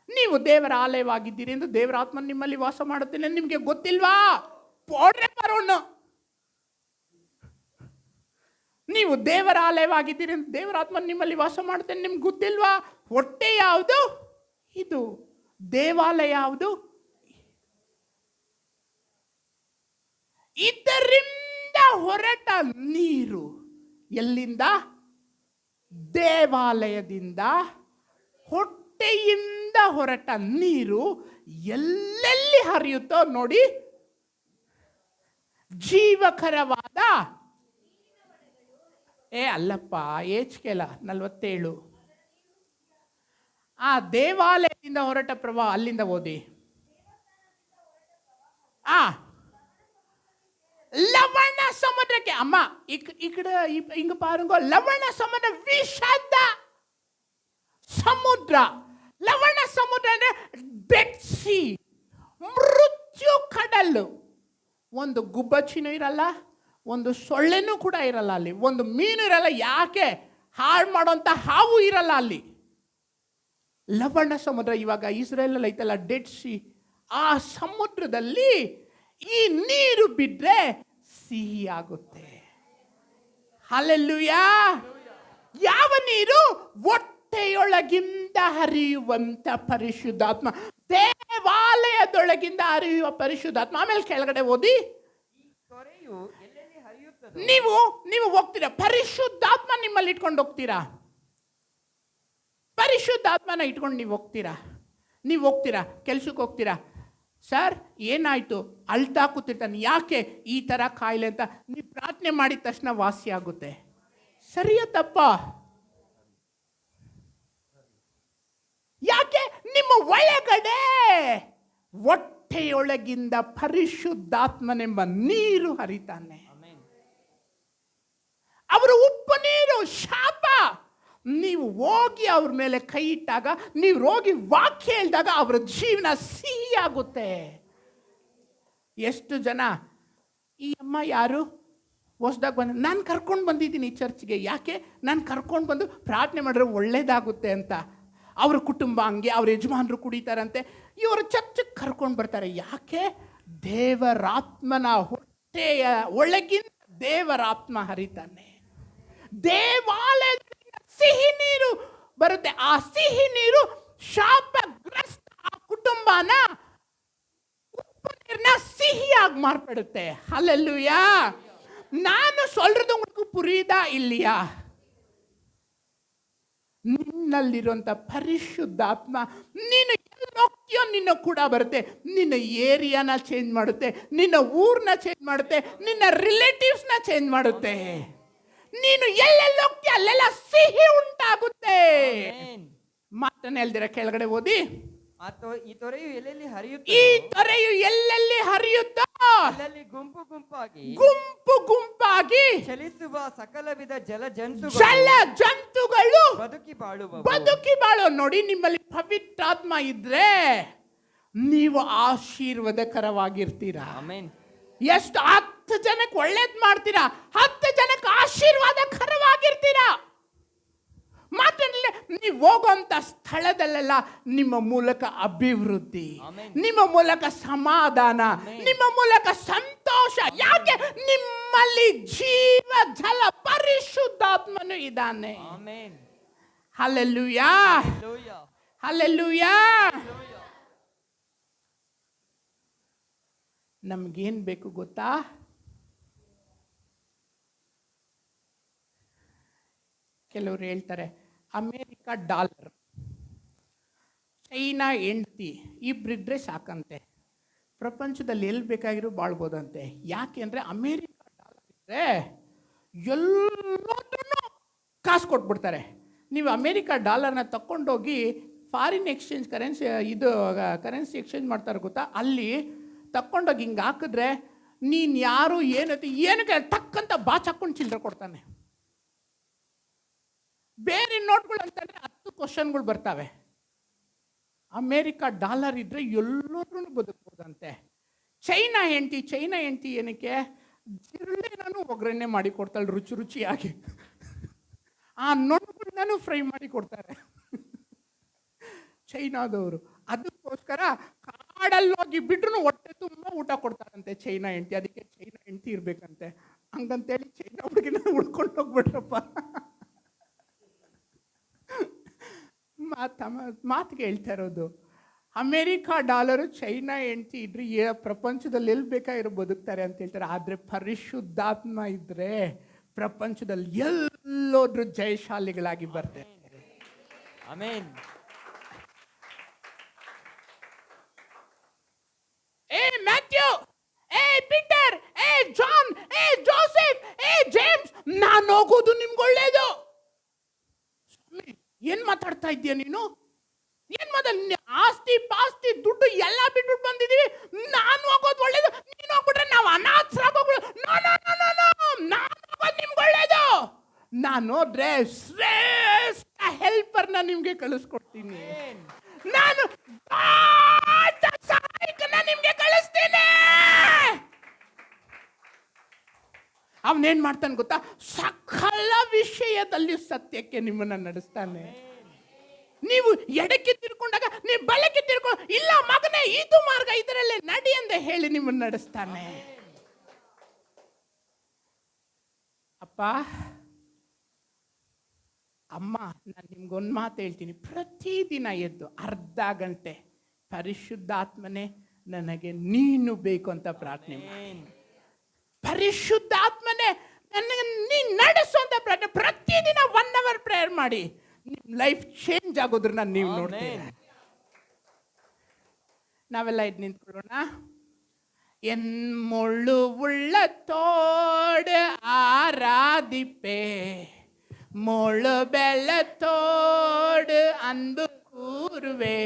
ನೀವು ದೇವರ ಆಲಯವಾಗಿದ್ದೀರಿ ಎಂದು ದೇವರ ಆತ್ಮ ನಿಮ್ಮಲ್ಲಿ ವಾಸ ಮಾಡುತ್ತೇನೆ ನಿಮಗೆ ಗೊತ್ತಿಲ್ವಾ? ಪೋಡ್ರೆ ಬರೋಣ. ನೀವು ದೇವರ ಆಲಯವಾಗಿದ್ದೀರಿ ಎಂದು ದೇವರ ಆತ್ಮ ನಿಮ್ಮಲ್ಲಿ ವಾಸ ಮಾಡುತ್ತೇನೆ ನಿಮ್ಗೆ ಗೊತ್ತಿಲ್ವಾ? ಹೊಟ್ಟೆ ಯಾವುದು? ಇದು. ದೇವಾಲಯ ಯಾವುದು? ಇದರಿಂದ ಹೊರಟ ನೀರು ಎಲ್ಲಿಂದ? ದೇವಾಲಯದಿಂದ. ಹೊಟ್ಟೆಯಿಂದ ಹೊರಟ ನೀರು ಎಲ್ಲೆಲ್ಲಿ ಹರಿಯುತ್ತೋ ನೋಡಿ, ಜೀವಕರವಾದ ಅಲ್ಲಪ್ಪ, ಎಹೆಜ್ಕೇಲ 47. ದೇವಾಲಯದಿಂದ ಹೊರಟ ಪ್ರವಾಹ. ಅಲ್ಲಿಂದ ಓದಿ. அம்மா ఇక్కడ இங்க பாருங்க லவண சமுದ್ರ ವಿಷದ ಸಮುದ್ರ. ಲವಣ ಸಮುದ್ರ ಅಂದ್ರೆ ಡೆಡ್ ಸಿ, ಮೃತ್ಯು ಕಡಲು. ಒಂದು ಗುಬ್ಬಚ್ಚಿನೂ ಇರಲ್ಲ, ಒಂದು ಸೊಳ್ಳೆನೂ ಕೂಡ ಇರಲ್ಲ ಅಲ್ಲಿ, ಒಂದು ಮೀನು ಇರಲ್ಲ, ಯಾಕೆ ಹಾಳು ಮಾಡೋಂಥ ಹಾವು ಇರಲ್ಲ ಅಲ್ಲಿ. ಲವಣ ಸಮುದ್ರ. ಇವಾಗ ಇಸ್ರೇಲಲ್ಲಿ ಐತಲ್ಲ ಡೆಡ್ ಸಿ, ಆ ಸಮುದ್ರದಲ್ಲಿ ಈ ನೀರು ಬಿದ್ದರೆ ಸಿಹಿ ಆಗುತ್ತೆ. ಹಲ್ಲೆಲೂಯಾ. ಯಾವ ನೀರು? ಹೊಟ್ಟೆಯೊಳಗಿಂದ ಹರಿಯುವಂತ ಪರಿಶುದ್ಧಾತ್ಮ, ದೇವಾಲಯದೊಳಗಿಂದ ಹರಿಯುವ ಪರಿಶುದ್ಧಾತ್ಮ. ಆಮೇಲೆ ಕೆಳಗಡೆ ಓದಿ. ತೊರೆಯು ಎಲ್ಲೆಲ್ಲಿ ಹರಿಯುತ್ತದೆ. ನೀವು ಹೋಗ್ತೀರಾ, ಪರಿಶುದ್ಧಾತ್ಮ ನಿಮ್ಮಲ್ಲಿ ಇಟ್ಕೊಂಡು ಹೋಗ್ತೀರಾ, ಪರಿಶುದ್ಧಾತ್ಮನ ಇಟ್ಕೊಂಡು ನೀವು ಹೋಗ್ತೀರಾ ಕೆಲ್ಸಕ್ಕೆ ಹೋಗ್ತೀರಾ. ಸರ್ ಏನಾಯ್ತು? ಅಳ್ತಾ ಕೂತಿರ್ತಾನೆ, ಯಾಕೆ ಈ ಥರ ಕಾಯಿಲೆ ಅಂತ. ನೀವು ಪ್ರಾರ್ಥನೆ ಮಾಡಿದ ತಕ್ಷಣ ವಾಸಿ ಆಗುತ್ತೆ. ಸರಿಯೋ ತಪ್ಪ? ಯಾಕೆ? ನಿಮ್ಮ ಒಳಗಡೆ ಹೊಟ್ಟೆಯೊಳಗಿಂದ ಪರಿಶುದ್ಧಾತ್ಮನೆಂಬ ನೀರು ಹರಿತಾನೆ. ಅವರು ಉಪ್ಪು ನೀರು, ಶಾಪ. ನೀವು ಹೋಗಿ ಅವ್ರ ಮೇಲೆ ಕೈ ಇಟ್ಟಾಗ, ನೀವು ಹೋಗಿ ವಾಕ್ಯ ಹೇಳಿದಾಗ ಅವರ ಜೀವನ ಸಿಹಿಯಾಗುತ್ತೆ. ಎಷ್ಟು ಜನ, ಈ ಅಮ್ಮ ಯಾರು ಹೊಸ್ದಾಗಿ ಬಂದ, ನಾನು ಕರ್ಕೊಂಡು ಬಂದಿದ್ದೀನಿ ಈ ಚರ್ಚ್ಗೆ, ಯಾಕೆ? ನಾನು ಕರ್ಕೊಂಡು ಬಂದು ಪ್ರಾರ್ಥನೆ ಮಾಡಿದ್ರೆ ಒಳ್ಳೇದಾಗುತ್ತೆ ಅಂತ. ಅವ್ರ ಕುಟುಂಬ ಹಂಗೆ, ಅವ್ರ ಯಜಮಾನರು ಕುಡಿತಾರಂತೆ, ಇವರು ಚರ್ಚಕ್ಕೆ ಕರ್ಕೊಂಡು ಬರ್ತಾರೆ. ಯಾಕೆ? ದೇವರಾತ್ಮನ ಹೊಟ್ಟೆಯ ಒಳಗಿಂದ ದೇವರಾತ್ಮ ಹರಿತಾನೆ. ದೇವಾಲಯದಿಂದ ಸಿಹಿ ನೀರು ಬರುತ್ತೆ. ಆ ಸಿಹಿ ನೀರು ಶಾಪಗ್ರಸ್ತ ಆ ಕುಟುಂಬನ, ಉಪ್ಪು ನೀರನ್ನ ಸಿಹಿಯಾಗಿ ಮಾರ್ಪಡುತ್ತೆ. ಹಲ್ಲೆಲೂಯಾ. ನಾನು சொல்றது உங்களுக்கு புரியுதா இல்லையா? ನಿನ್ನಲ್ಲಿರುವಂತ ಪರಿಶುದ್ಧಾತ್ಮ, ನೀನು ಎಲ್ಲಿ ಹೋಗ್ತೀಯೋ ನಿನ್ನ ಕೂಡ ಬರುತ್ತೆ. ನಿನ್ನ ಏರಿಯಾನ ಚೇಂಜ್ ಮಾಡುತ್ತೆ, ನಿನ್ನ ಊರ್ನ ಚೇಂಜ್ ಮಾಡುತ್ತೆ, ನಿನ್ನ ರಿಲೇಟಿವ್ಸ್ನ ಚೇಂಜ್ ಮಾಡುತ್ತೆ. ನೀನು ಎಲ್ಲೆಲ್ಲಿ ಹೋಗ್ತೀಯ ಅಲ್ಲೆಲ್ಲ ಸಿಹಿ ಉಂಟಾಗುತ್ತೆ. ಮಾತನ್ನ ಹೇಳ್ದಿರ ಕೆಳಗಡೆ ಓದಿ. ಈ ತೊರೆಯು ಎಲ್ಲೆಲ್ಲಿ ಹರಿಯುತ್ತೋ ಅಲ್ಲಲ್ಲಿ ಗುಂಪು ಗುಂಪಾಗಿ ಚಲಿಸುವ ಸಕಲ ವಿಧ ಜಲ ಜಂತುಗಳು ಬದುಕಿ ಬಾಳು. ನೋಡಿ, ನಿಮ್ಮಲ್ಲಿ ಪವಿತ್ರಾತ್ಮ ಇದ್ರೆ ನೀವು ಆಶೀರ್ವಾದಕರವಾಗಿರ್ತೀರಾ. ಎಷ್ಟು 10 ಜನಕ್ಕೆ ಒಳ್ಳೇದ್ ಮಾಡ್ತೀರಾ, 10 ಜನಕ್ಕೆ ಆಶೀರ್ವಾದಕರವಾಗಿರ್ತೀರಾ. ಮಾತ್ರಲ್ಲ, ನೀವು ಹೋಗುವಂತ ಸ್ಥಳದಲ್ಲೆಲ್ಲ ನಿಮ್ಮ ಮೂಲಕ ಅಭಿವೃದ್ಧಿ, ನಿಮ್ಮ ಮೂಲಕ ಸಮಾಧಾನ, ನಿಮ್ಮ ಮೂಲಕ ಸಂತೋಷ. ಯಾಕೆ? ನಿಮ್ಮಲ್ಲಿ ಜೀವ ಜಲ ಪರಿಶುದ್ಧಾತ್ಮನು ಇದ್ದಾನೆ. Hallelujah, hallelujah. ನಮ್ಗೇನ್ ಬೇಕು ಗೊತ್ತಾ? ಕೆಲವರು ಹೇಳ್ತಾರೆ ಅಮೇರಿಕಾ ಡಾಲರ್, ಚೈನಾ ಹೆಂಡ್ತಿ, ಇಬ್ಬರಿದ್ರೆ ಸಾಕಂತೆ, ಪ್ರಪಂಚದಲ್ಲಿ ಎಲ್ಲಿ ಬೇಕಾಗಿರೋ ಬಾಳ್ಬೋದಂತೆ. ಯಾಕೆ ಅಂದರೆ ಅಮೇರಿಕಾ ಡಾಲರ್ ಇದ್ದರೆ ಎಲ್ಲದನ್ನು ಕಾಸು ಕೊಟ್ಬಿಡ್ತಾರೆ. ನೀವು ಅಮೇರಿಕಾ ಡಾಲರ್ನ ತಗೊಂಡೋಗಿ ಫಾರಿನ್ ಎಕ್ಸ್ಚೇಂಜ್ ಕರೆನ್ಸಿ ಎಕ್ಸ್ಚೇಂಜ್ ಮಾಡ್ತಾರೆ ಗೊತ್ತಾ, ಅಲ್ಲಿ ತಗೊಂಡೋಗಿ ಹಿಂಗೆ ಹಾಕಿದ್ರೆ ನೀನು ಯಾರು ಏನಕ್ಕೆ ಟಕ್ಕಂತ ಬಾಚ್ ಹಾಕೊಂಡು ಚಿಲ್ಲರೆ ಕೊಡ್ತಾನೆ. ಬೇರೆ ನೋಟ್ಗಳು ಅಂತಂದರೆ 10 ಕ್ವಶನ್ಗಳು ಬರ್ತವೆ. ಅಮೇರಿಕಾ ಡಾಲರ್ ಇದ್ದರೆ ಎಲ್ಲರೂ ಬದುಕ್ಬೋದಂತೆ. ಚೈನಾ ಹೆಂಡತಿ ಏನಕ್ಕೆ? ಜಿರಳೆನೂ ಒಗ್ಗರಣೆ ಮಾಡಿ ಕೊಡ್ತಾಳೆ ರುಚಿಯಾಗಿ, ಆ ನೊಣಗಳನ್ನೂ ಫ್ರೈ ಮಾಡಿ ಕೊಡ್ತಾರೆ ಚೈನಾದವರು. ಅದಕ್ಕೋಸ್ಕರ ಕಾಡಲ್ಲೋಗಿ ಬಿಟ್ರು ಹೊಟ್ಟೆ ತುಂಬ ಊಟ ಕೊಡ್ತಾರಂತೆ ಚೈನಾ ಹೆಂಡತಿ. ಅದಕ್ಕೆ ಚೈನಾ ಹೆಂಡತಿ ಇರ್ಬೇಕಂತೆ. ಹಂಗಂತೇಳಿ ಚೈನಾ ಹುಡುಗಿನ ಉಳ್ಕೊಂಡು ಹೋಗ್ಬಿಟ್ರಪ್ಪ. ಮಾತಿಗೆ ಹೇಳ್ತಾ ಇರೋದು, ಅಮೇರಿಕಾ ಡಾಲರು ಚೈನಾ ಹೆಂಡತಿ ಇದ್ರಿ ಪ್ರಪಂಚದಲ್ಲಿ ಎಲ್ಲಿ ಬೇಕಾಗಿರೋ ಬದುಕ್ತಾರೆ ಅಂತ ಹೇಳ್ತಾರೆ. ಆದರೆ ಪರಿಶುದ್ಧಾತ್ಮ ಇದ್ರೆ ಪ್ರಪಂಚದಲ್ಲಿ ಎಲ್ಲೋದ್ರೂ ಜಯಶಾಲಿಗಳಾಗಿ ಬರ್ತಾರೆ. Amen. Matthew, Peter, John, Joseph, James, ನಾನು ಹೋಗೋದು ನಿಮ್ಗೆ ಒಳ್ಳೇದು. ಏನ್ ಮಾತಾಡ್ತಾ ಇದ್ದೀಯ ನೀನು? ಏನ್ ಆಸ್ತಿ ಪಾಸ್ತಿ ದುಡ್ಡು ಎಲ್ಲ ಬಿಟ್ಬಿಟ್ಟು ಬಂದಿದೀವಿ, ನಾನು ಹೋಗೋದು ಒಳ್ಳೇದು, ನೀನು ಹೋಗ್ಬಿಟ್ರೆ ನಾವು ಅನಾಥರಾಗೋಗ್ಬಿಡು. ನಾನು ನಾನು ಹೋದ್ರೆ ಶ್ರೇಷ್ಠ ಹೆಲ್ಪರ್ನ ನಿಮ್ಗೆ ಕಳಿಸ್ಕೊಡ್ತೀನಿ. ನಾನು ದೊಡ್ಡ ಸಹಾಯಕನ ನಿಮ್ಗೆ ಕಳಿಸ್ತೀನಿ. ಅವನೇನ್ ಮಾಡ್ತಾನೆ ಗೊತ್ತಾ? ಸಕಲ ವಿಷಯದಲ್ಲಿ ಸತ್ಯಕ್ಕೆ ನಿಮ್ಮನ್ನ ನಡೆಸ್ತಾನೆ. ನೀವು ಎಡಕ್ಕೆ ತಿರ್ಕೊಂಡಾಗ ನೀವು ಬಲಕ್ಕೆ ತಿರ್ಕೊಂಡು, ಇಲ್ಲ ಮಗನೇ ಇದು ಮಾರ್ಗ, ಇದರಲ್ಲೇ ನಡಿ ಅಂತ ಹೇಳಿ ನಿಮ್ಮನ್ನ ನಡೆಸ್ತಾನೆ. ಅಪ್ಪ ಅಮ್ಮ, ನಾನು ನಿಮ್ಗೊಂದು ಮಾತು ಹೇಳ್ತೀನಿ. ಪ್ರತಿದಿನ ಎದ್ದು ಅರ್ಧ ಗಂಟೆ ಪರಿಶುದ್ಧಾತ್ಮನೇ ನನಗೆ ನೀನು ಬೇಕು ಅಂತ ಪ್ರಾರ್ಥನೆ ಮಾಡಿ. ಪರಿಶುದ್ಧಾತ್ಮನೇ ನನಗೆ ನೀನು ನಡೆಸು ಅಂತ ಪ್ರಾರ್ಥನೆ. ಪ್ರತಿದಿನ 1 hour ಪ್ರೇಯರ್ ಮಾಡಿ. ನಿಮ್ಮ ಲೈಫ್ ಚೇಂಜ್ ಆಗೋದ್ರನ್ನ ನೀವು ನೋಡ್ತೀರಾ. ನಾವೆಲ್ಲ ಇದು ನಿಂತ್ಕೊಳ್ಳೋಣ. என் முழு உள்ளத்தோடு ஆராதிப்பே, முழு பெலத்தோடு அன்பு கூறுவே.